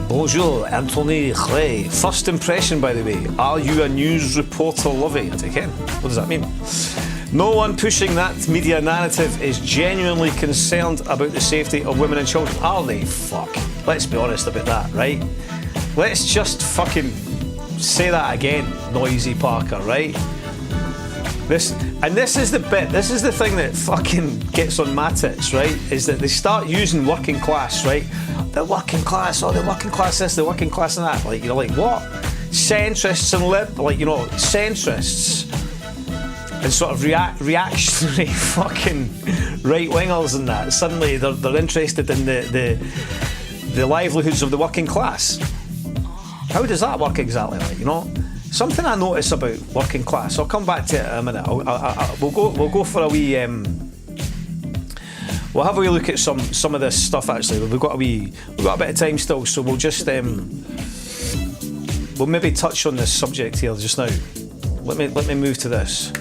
Speaker 3: Bonjour, Anthony Ray. First impression, by the way. Are you a news reporter, Lovey? I take it. What does that mean? No one pushing that media narrative is genuinely concerned about the safety of women and children. Are they? Fuck. Let's be honest about that, right? Let's just fucking say that again, Noisy Parker, right? This is the bit, this is the thing that fucking gets on my tits, right? Is that they start using working class, right? The working class, the working class this, the working class and that. Like, you're like, what? Centrists and centrists and sort of reactionary fucking right-wingers and that. Suddenly they're interested in the livelihoods of the working class. How does that work exactly, like, you know? Something I notice about working class, I'll come back to it in a minute. We'll go for a wee... we'll have a wee look at some of this stuff actually. We've got a bit of time still, so we'll just... we'll maybe touch on this subject here just now. Let me move to this.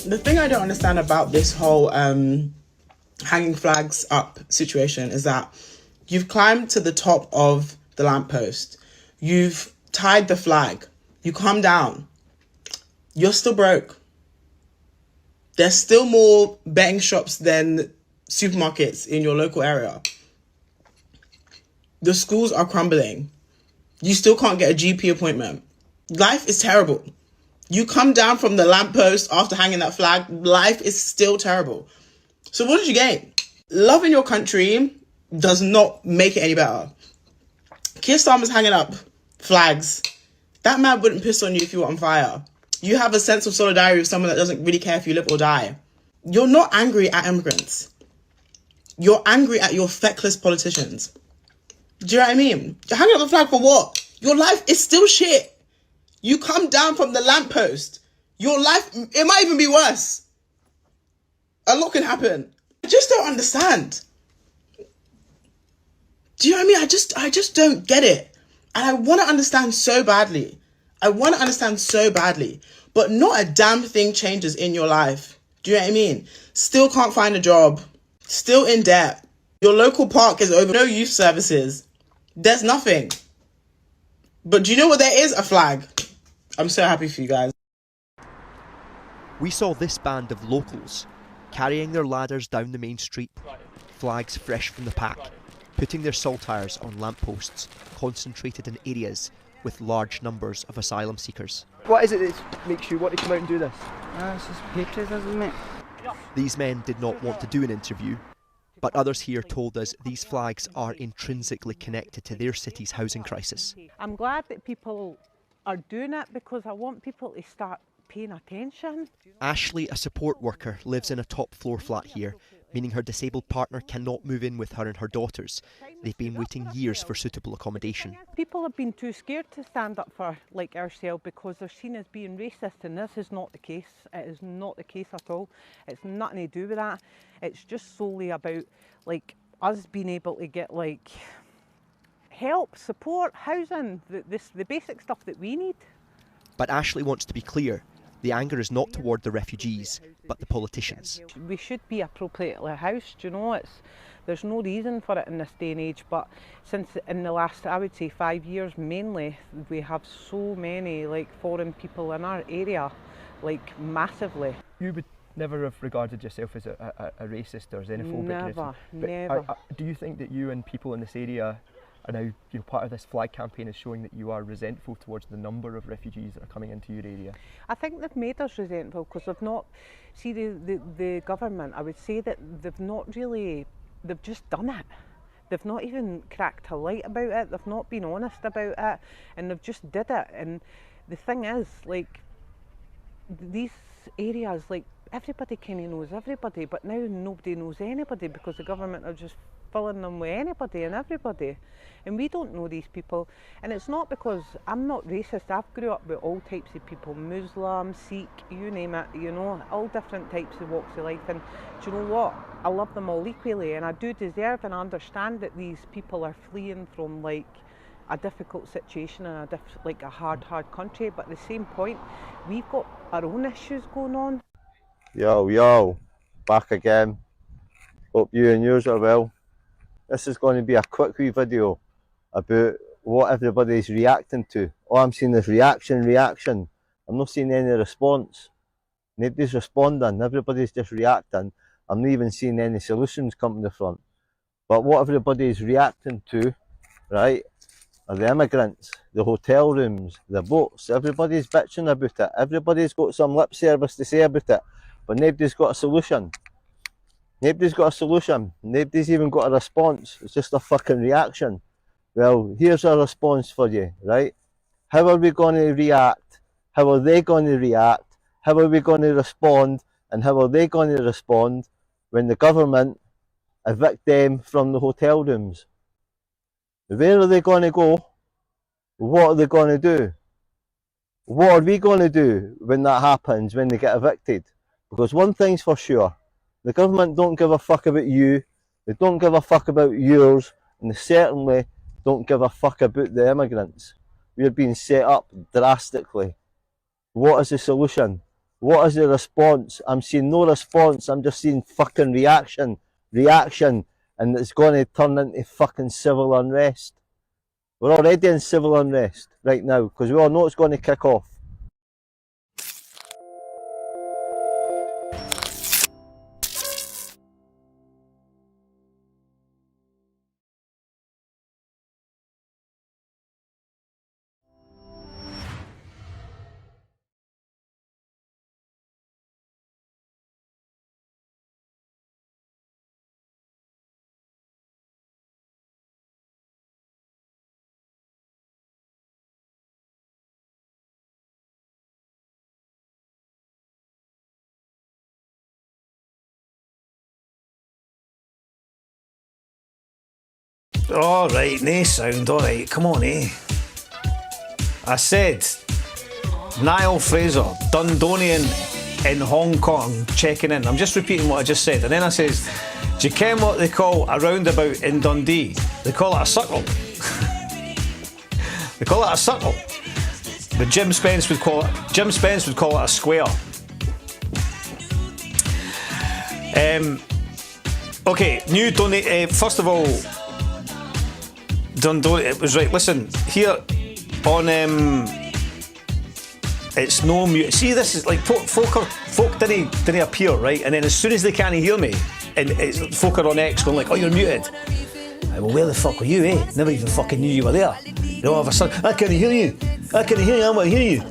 Speaker 10: The thing I don't understand about this whole hanging flags up situation is that you've climbed to the top of the lamppost. You've tied the flag. You come down. You're still broke. There's still more betting shops than supermarkets in your local area. The schools are crumbling. You still can't get a GP appointment. Life is terrible. You come down from the lamppost after hanging that flag, life is still terrible. So what did you gain? Loving your country does not make it any better. Keir Starmer's hanging up flags. That man wouldn't piss on you if you were on fire. You have a sense of solidarity with someone that doesn't really care if you live or die. You're not angry at immigrants. You're angry at your feckless politicians. Do you know what I mean? You're hanging up the flag for what? Your life is still shit. You come down from the lamppost. Your life, it might even be worse. A lot can happen. I just don't understand. Do you know what I mean? I just don't get it. And I want to understand so badly. But not a damn thing changes in your life. Do you know what I mean? Still can't find a job. Still in debt. Your local park is over. No youth services. There's nothing. But do you know what there is? A flag. I'm so happy for you guys.
Speaker 11: We saw this band of locals carrying their ladders down the main street, flags fresh from the pack, putting their saltires on lampposts concentrated in areas with large numbers of asylum seekers.
Speaker 12: What is it that makes you want to come out and do this?
Speaker 6: It's just patriotism, mate.
Speaker 11: These men did not want to do an interview, but others here told us these flags are intrinsically connected to their city's housing crisis.
Speaker 13: I'm glad that people are doing it because I want people to start paying attention.
Speaker 11: Ashley, a support worker, lives in a top floor flat here, meaning her disabled partner cannot move in with her and her daughters. They've been waiting years for suitable accommodation.
Speaker 13: People have been too scared to stand up for like ourselves because they're seen as being racist, and this is not the case. It is not the case at all. It's nothing to do with that. It's just solely about like us being able to get like help, support, housing, the basic stuff that we need.
Speaker 11: But Ashley wants to be clear. The anger is not toward the refugees, but the politicians.
Speaker 13: We should be appropriately housed, you know, there's no reason for it in this day and age, but since in the last, I would say 5 years mainly, we have so many like foreign people in our area, like massively.
Speaker 12: You would never have regarded yourself as a racist or xenophobic.
Speaker 13: Never.
Speaker 12: Do you think that you and people in this area are now, part of this flag campaign is showing that you are resentful towards the number of refugees that are coming into your area?
Speaker 13: I think they've made us resentful because they've not, see the government, I would say that they've not really, they've just done it. They've not even cracked a light about it, they've not been honest about it, and they've just did it. And the thing is, like, these areas, like, everybody kind of knows everybody, but now nobody knows anybody because the government are just filling them with anybody and everybody, and we don't know these people. And it's not because I'm not racist. I've grew up with all types of people, Muslim, Sikh, you name it, all different types of walks of life. And do you know what? I love them all equally, and I do deserve and understand that these people are fleeing from like a difficult situation and a hard country. But at the same point, we've got our own issues going on.
Speaker 14: Yo, back again. Hope you and yours are well. This is going to be a quick wee video about what everybody's reacting to. All I'm seeing is reaction. I'm not seeing any response. Nobody's responding, everybody's just reacting. I'm not even seeing any solutions come to the front. But what everybody's reacting to, right, are the immigrants, the hotel rooms, the boats. Everybody's bitching about it. Everybody's got some lip service to say about it, but nobody's got a solution. Nobody's got a solution. Nobody's even got a response. It's just a fucking reaction. Well, here's a response for you, right? How are we going to react? How are they going to react? How are we going to respond? And how are they going to respond when the government evict them from the hotel rooms? Where are they going to go? What are they going to do? What are we going to do when that happens, when they get evicted? Because one thing's for sure, the government don't give a fuck about you, they don't give a fuck about yours, and they certainly don't give a fuck about the immigrants. We're being set up drastically. What is the solution? What is the response? I'm seeing no response, I'm just seeing fucking reaction, and it's going to turn into fucking civil unrest. We're already in civil unrest right now, because we all know it's going to kick off.
Speaker 3: Alright, nae sound, alright, come on, eh? I said, Niall Fraser, Dundonian in Hong Kong, checking in. I'm just repeating what I just said. And then I says, do you ken what they call a roundabout in Dundee? They call it a circle. They call it a circle. But Jim Spence would call it a square. Okay, new donate. First of all, it was right. Listen, here on it's no mute. See, this is like folk didn't appear, right? And then as soon as they can't hear me, and it's folk are on X going like, "Oh, you're muted." Well, where the fuck were you, eh? Never even fucking knew you were there. You know, all of a sudden, I can't hear you. I can't hear you. I'm not hear you.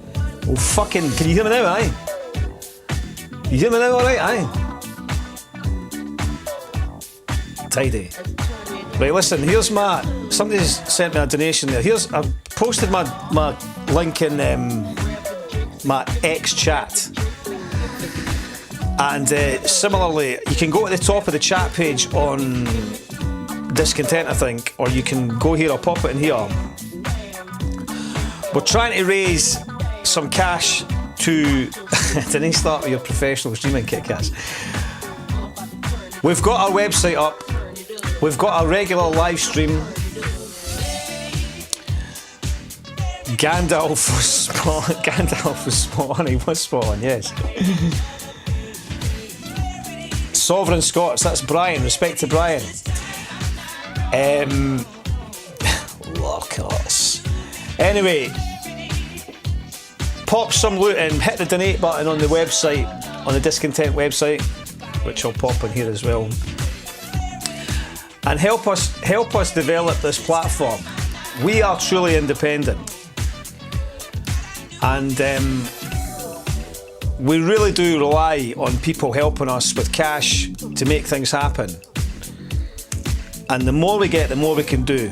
Speaker 3: Well, fucking, can you hear me now, aye? You hear me now, all right, aye? Tidy. Right, listen, here's somebody's sent me a donation there. I've posted my link in my X chat. And similarly, you can go to the top of the chat page on Discontent, I think, or you can go here, I'll pop it in here. We're trying to raise some cash to... Didn't start with your professional streaming kit, Cass. We've got our website up. We've got a regular live stream. Gandalf was spot on. Gandalf was spot on. He was spot on, yes. Sovereign Scots, that's Brian. Respect to Brian. Look at us. Anyway, pop some loot and hit the donate button on the website, on the Discontent website, which I'll pop in here as well. And help us develop this platform. We are truly independent, and we really do rely on people helping us with cash to make things happen. And the more we get, the more we can do.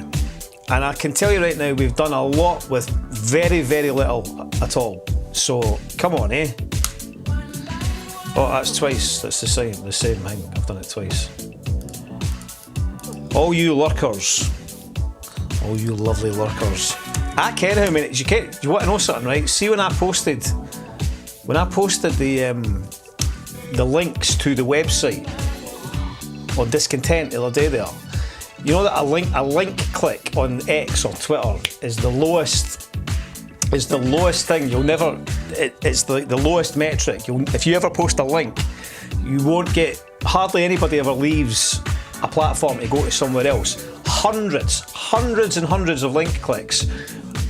Speaker 3: And I can tell you right now, we've done a lot with very, very little at all. So come on, eh? Oh, that's twice. That's the same thing. I've done it twice. All you lurkers, all you lovely lurkers. I care how many. You want to know something, right? See, when I posted the links to the website on Discontent the other day, there, you know that a link click on X or Twitter is the lowest thing. You'll never. It's the lowest metric. If you ever post a link, you won't get. Hardly anybody ever leaves a platform to go to somewhere else. Hundreds and hundreds of link clicks,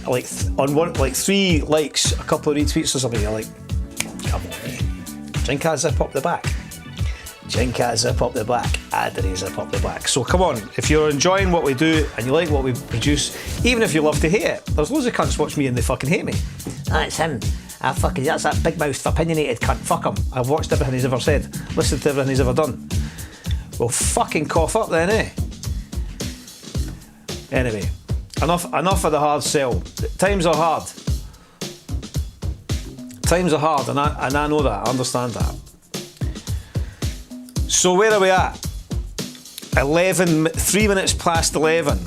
Speaker 3: like on one, like 3 likes, a couple of retweets or something. You're like, come on, eh? Drink a zip up the back. Drink a zip up the back. Adderly zip up the back. So come on, if you're enjoying what we do and you like what we produce, even if you love to hate it, there's loads of cunts watch me and they fucking hate me. That's him. That's that big-mouthed, opinionated cunt. Fuck him. I've watched everything he's ever said, listened to everything he's ever done. Well, fucking cough up then, eh? Anyway, enough of the hard sell. Times are hard. Times are hard, and I know that. I understand that. So where are we at? 3 minutes past 11.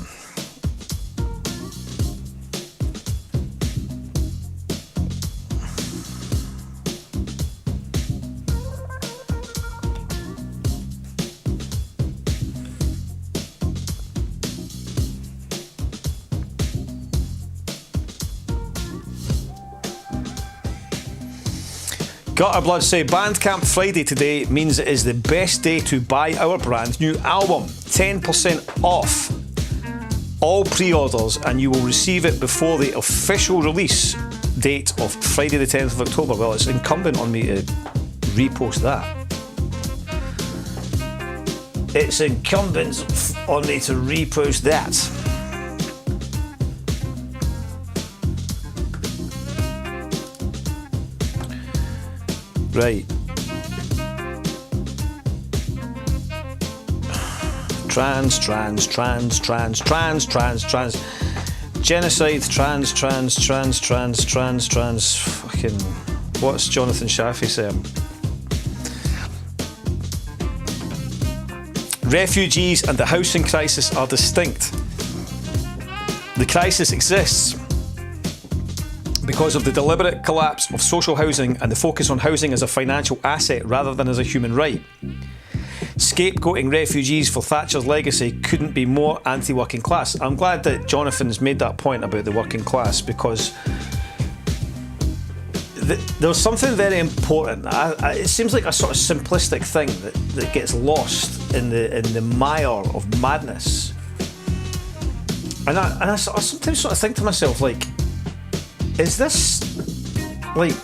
Speaker 3: Gutterblood say Bandcamp Friday today means it is the best day to buy our brand new album. 10% off all pre-orders, and you will receive it before the official release date of Friday the 10th of October. Well, it's incumbent on me to repost that. It's incumbent on me to repost that. Right. Trans. Genocide, trans. Fucking. What's Jonathan Shafi saying? Refugees and the housing crisis are distinct. The crisis exists because of the deliberate collapse of social housing and the focus on housing as a financial asset rather than as a human right. Scapegoating refugees for Thatcher's legacy couldn't be more anti-working class. I'm glad that Jonathan's made that point about the working class, because there's something very important. It seems like a sort of simplistic thing that gets lost in the mire of madness. And I sometimes sort of think to myself, like, is this, like,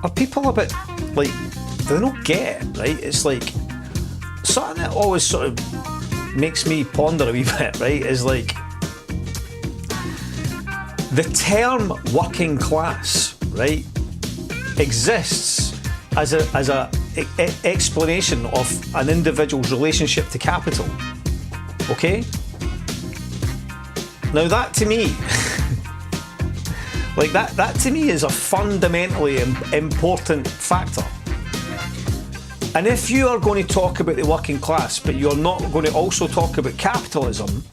Speaker 3: are people a bit, like, do they not get it, right? It's like, something that always sort of makes me ponder a wee bit, right, is like, the term working class, right, exists as a explanation of an individual's relationship to capital. Okay? Now that to me, like that to me is a fundamentally important factor. And if you are going to talk about the working class, but you're not going to also talk about capitalism,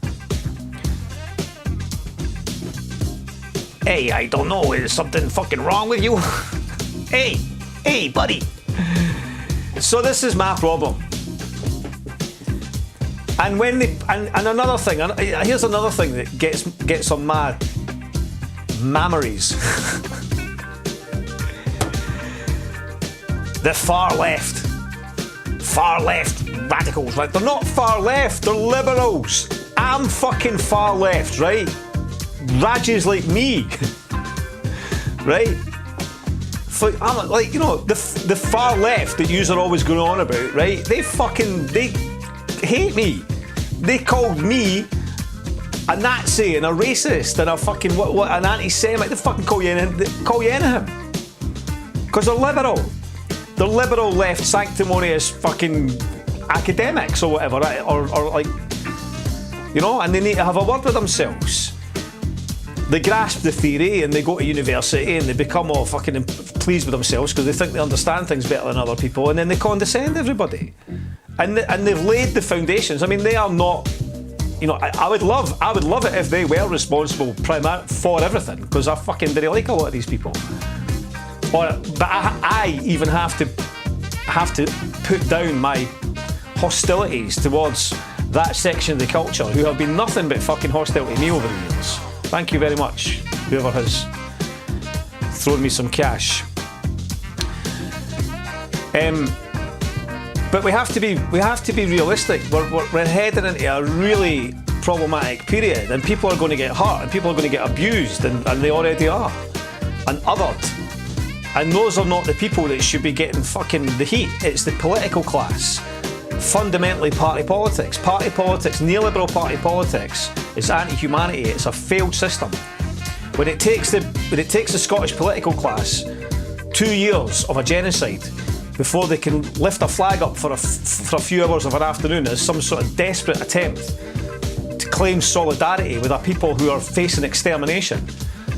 Speaker 3: hey, I don't know, is something fucking wrong with you? hey, buddy. So this is my problem. And when and another thing, here's another thing that gets on my memories. The far left radicals, right? They're not far left, they're liberals. I'm fucking far left, right? Rages like me, right? I'm like, you know, the far left that yous are always going on about, right? They hate me. They called me a Nazi and a racist and a fucking what an anti-Semite. They fucking call you anything because they're liberal. They're liberal, left, sanctimonious fucking academics or whatever, right? or like, you know, and they need to have a word with themselves. They grasp the theory and they go to university and they become all fucking pleased with themselves because they think they understand things better than other people, and then they condescend everybody. And they've laid the foundations. I mean, they are not, you know, I would love it if they were responsible for everything, because I fucking really like a lot of these people. But I even have to put down my hostilities towards that section of the culture who have been nothing but fucking hostile to me over the years. Thank you very much, whoever has thrown me some cash. But we have to be realistic. We're heading into a really problematic period, and people are going to get hurt, and people are going to get abused, and they already are, and othered. And those are not the people that should be getting fucking the heat. It's the political class. Fundamentally party politics. Party politics, neoliberal party politics, is anti-humanity. It's a failed system. When it takes the Scottish political class 2 years of a genocide before they can lift a flag up for a few hours of an afternoon as some sort of desperate attempt to claim solidarity with a people who are facing extermination,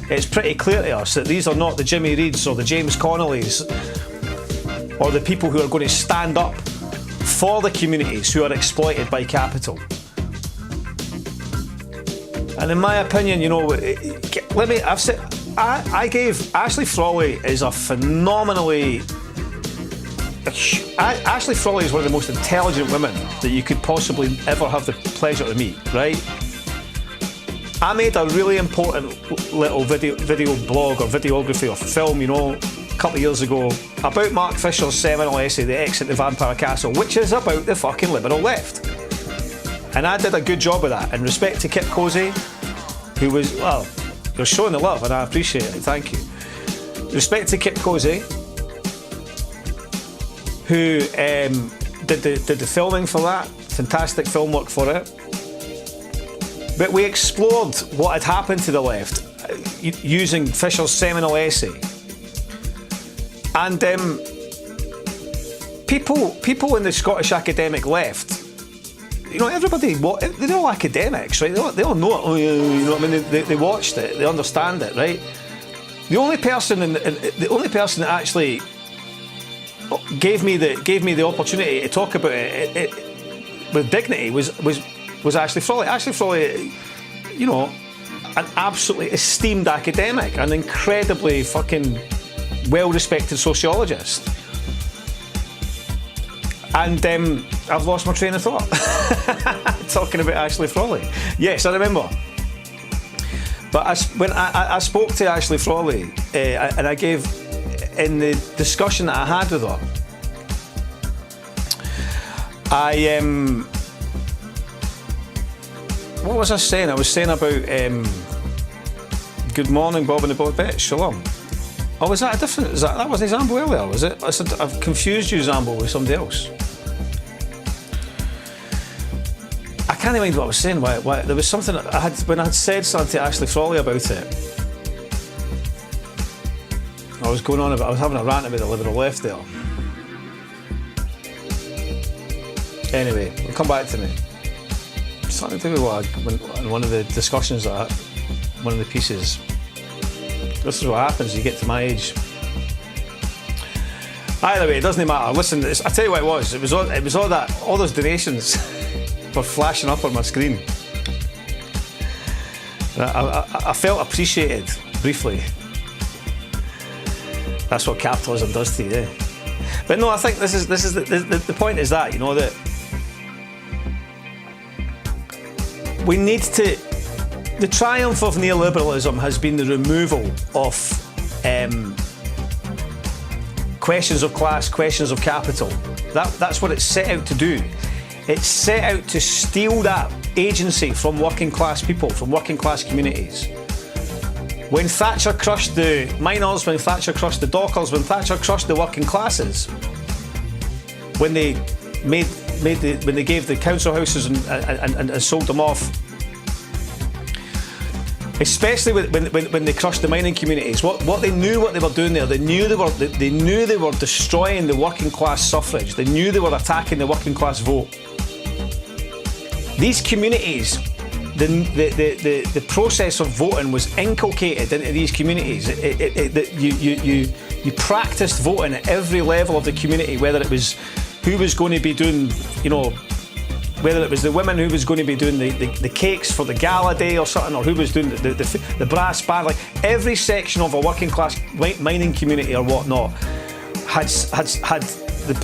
Speaker 3: it's pretty clear to us that these are not the Jimmy Reeds or the James Connollys or the people who are going to stand up for the communities who are exploited by capital. And in my opinion, you know, I gave Ashley Frawley is a phenomenally. Ashley Frawley is one of the most intelligent women that you could possibly ever have the pleasure to meet, right? I made a really important little video blog or videography or film, you know, a couple of years ago about Mark Fisher's seminal essay, The Exit to Vampire Castle, which is about the fucking liberal left. And I did a good job of that. In respect to Kit Cozy, who was, well, you're showing the love and I appreciate it, thank you. Respect to Kit Cozy, who did the filming for that, fantastic film work for it. But we explored what had happened to the left using Fisher's seminal essay. And people in the Scottish academic left, you know, everybody, they're all academics, right? They all know it, you know what I mean? They watched it, they understand it, right? The only person that actually gave me the opportunity to talk about it with dignity was Ashley Frawley. Ashley Frawley, you know, an absolutely esteemed academic, an incredibly fucking well-respected sociologist. And I've lost my train of thought. Talking about Ashley Frawley. Yes, I remember. But when I spoke to Ashley Frawley, and I gave, in the discussion that I had with her, what was I saying? I was saying about good morning, Bob and the Boat Bet, Shalom. Oh, was that a different? That wasn't Zambo earlier, was it? I've confused you, Zambo, with somebody else. I can't mind what I was saying. Why there was something I had when I had said something to Ashley Frawley about it. I was going on about. I was having a rant about the Liberal left there. Anyway, it'll come back to me. Something to do with in one of the discussions that one of the pieces. This is what happens. You get to my age. Either way, it doesn't matter. Listen, I tell you what it was. It was all that. All those donations were flashing up on my screen. I felt appreciated briefly. That's what capitalism does to you, eh? But no, I think this is the point is that, you know, that we need to. The triumph of neoliberalism has been the removal of questions of class, questions of capital. That's what it's set out to do. It's set out to steal that agency from working class people, from working class communities. When Thatcher crushed the miners, when Thatcher crushed the dockers, when Thatcher crushed the working classes, when they when they gave the council houses and sold them off, especially when they crushed the mining communities, what they knew what they were doing there, they knew they were destroying the working class suffrage. They knew they were attacking the working class vote. These communities, the process of voting was inculcated into these communities. You practiced voting at every level of the community, whether it was who was going to be doing, you know, whether it was the women who was going to be doing the cakes for the gala day or something, or who was doing the brass band. Like every section of a working class mining community or whatnot had the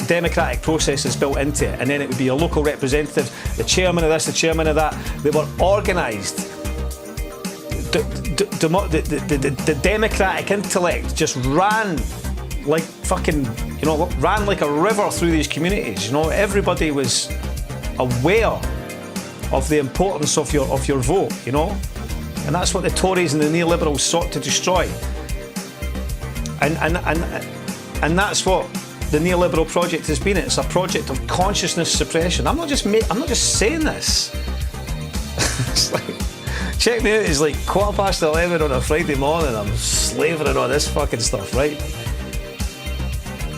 Speaker 3: democratic processes built into it, and then it would be a local representative, the chairman of this, the chairman of that. They were organised. The democratic intellect just ran like fucking, you know, ran like a river through these communities. You know, everybody was aware of the importance of your vote, you know, and that's what the Tories and the neoliberals sought to destroy. And that's what the neoliberal project has been. It's a project of consciousness suppression. I'm not just saying this. It's like, check me out. It's like 11:15 on a Friday morning. I'm slavering on this fucking stuff, right?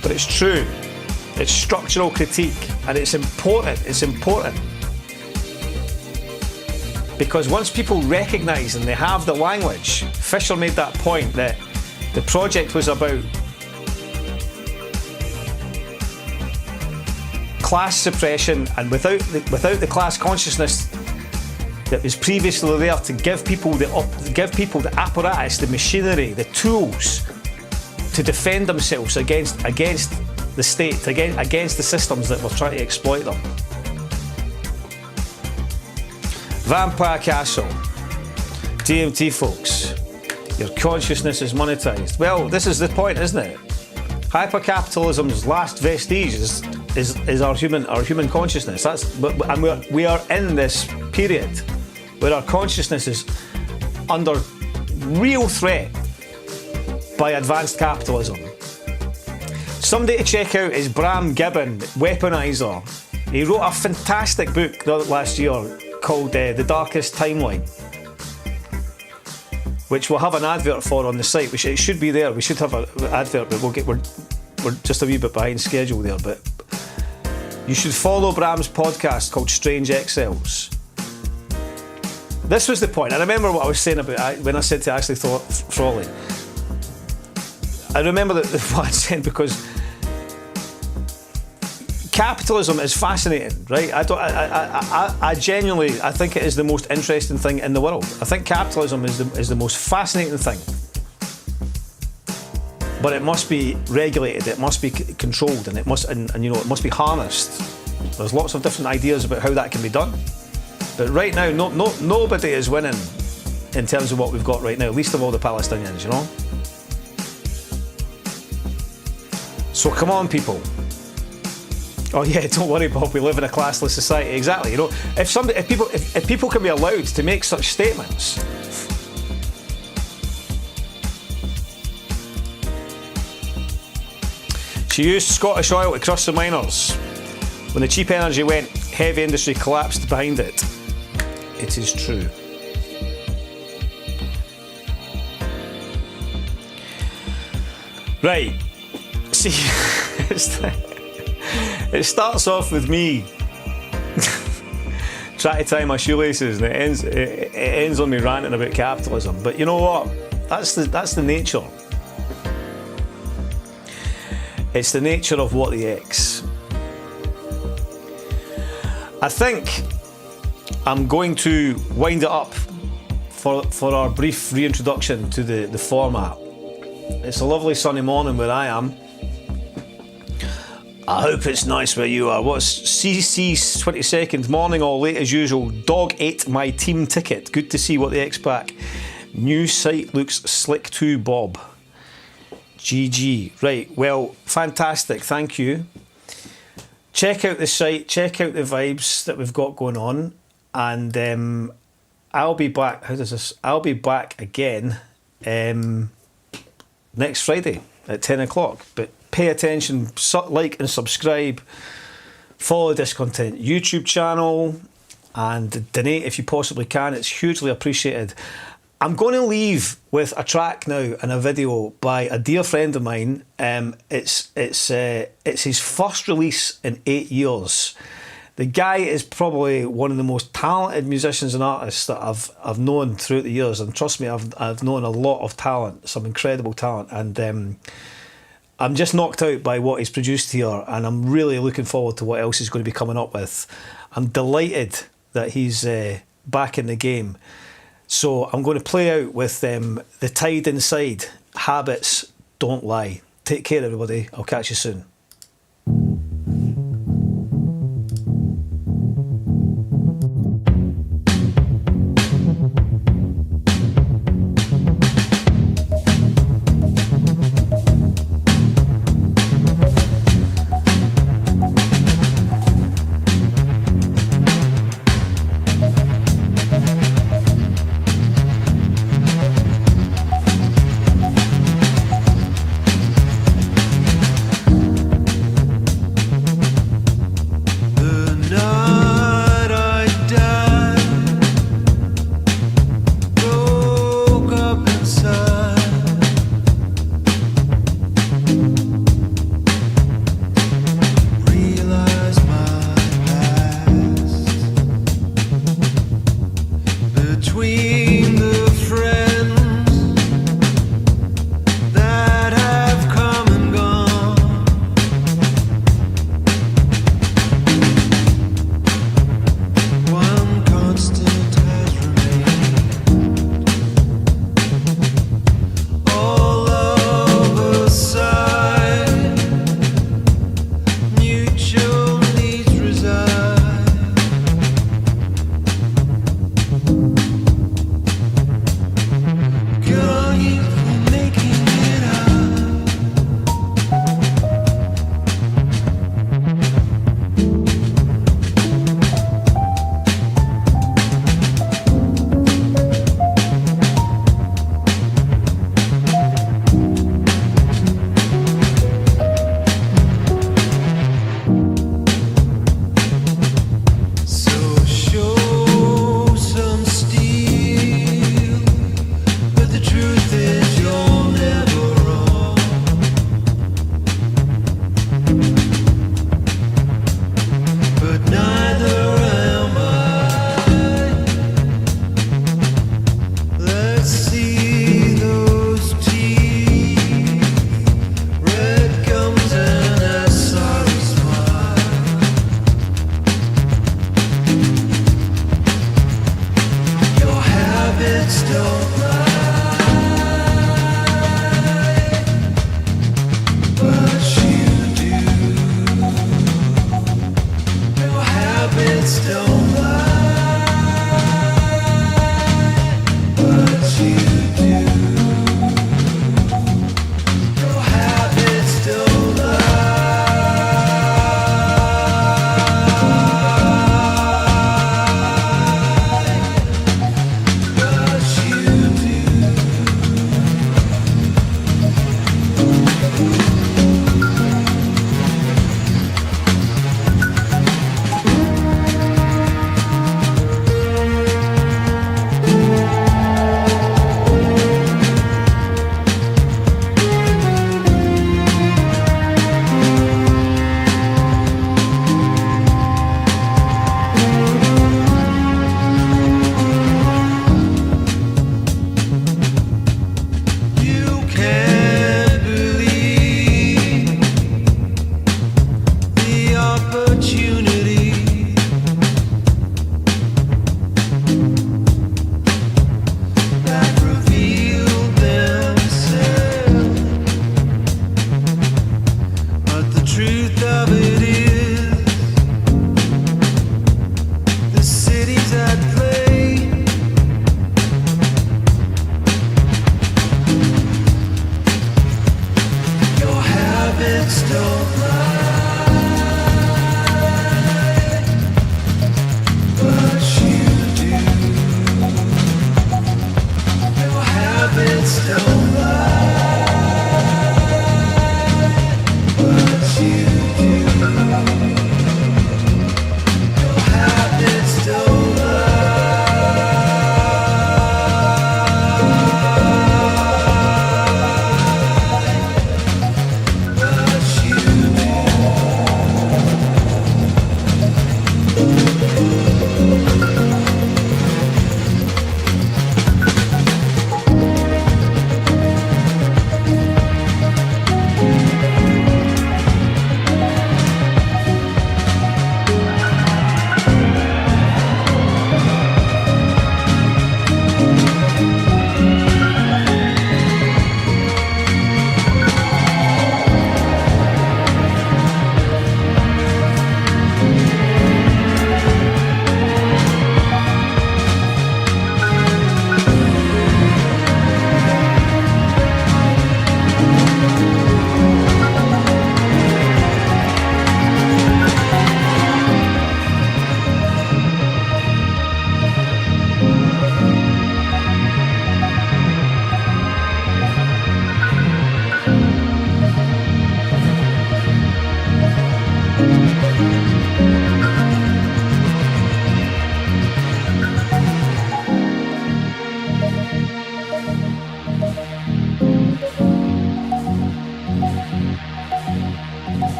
Speaker 3: But it's true. It's structural critique, and it's important. It's important because once people recognise and they have the language, Fisher made that point that the project was about class suppression, and without the class consciousness that was previously there to give people the apparatus, the machinery, the tools to defend themselves against the state, against the systems that were trying to exploit them. Vampire Castle, DMT folks, your consciousness is monetised. Well, this is the point, isn't it? Hypercapitalism's last vestige is our human consciousness. We are in this period where our consciousness is under real threat by advanced capitalism. Somebody to check out is Bram Gibbon, Weaponizer. He wrote a fantastic book last year called The Darkest Timeline, which we'll have an advert for on the site. It should be there. We should have an advert, but we're just a wee bit behind schedule there. But you should follow Bram's podcast called Strange Excels. This was the point. I remember what I was saying about when I said to Ashley Frawley. I remember what I said because capitalism is fascinating, right? I genuinely think it is the most interesting thing in the world. I think capitalism is the most fascinating thing. But it must be regulated, it must be controlled, and it must be harnessed. There's lots of different ideas about how that can be done. But right now, nobody is winning in terms of what we've got right now, least of all the Palestinians, you know? So come on, people. Oh yeah, don't worry, Bob, we live in a classless society. Exactly, you know, if people can be allowed to make such statements. She used Scottish oil to crush the miners. When the cheap energy went, heavy industry collapsed behind it. It is true. Right, see, it starts off with me trying to tie my shoelaces, and it ends on me ranting about capitalism. But you know what? That's the nature. It's the nature of what the X. I think I'm going to wind it up for our brief reintroduction to the format. It's a lovely sunny morning where I am. I hope it's nice where you are. What's CC's 22nd morning all late as usual? Dog ate my team ticket. Good to see what the X pack. New site looks slick too, Bob. GG. Right, well, fantastic, thank you. Check out the site, check out the vibes that we've got going on, and I'll be back. How does this? I'll be back again next Friday at 10 o'clock. But pay attention, like and subscribe, follow the Discontent YouTube channel, and donate if you possibly can. It's hugely appreciated. I'm going to leave with a track now and a video by a dear friend of mine. It's his first release in 8 years. The guy is probably one of the most talented musicians and artists that I've known throughout the years, and trust me, I've known a lot of talent, some incredible talent, and I'm just knocked out by what he's produced here, and I'm really looking forward to what else he's going to be coming up with. I'm delighted that he's back in the game. So I'm going to play out with The Tide Inside, Habits Don't Lie. Take care, everybody. I'll catch you soon.
Speaker 1: Don't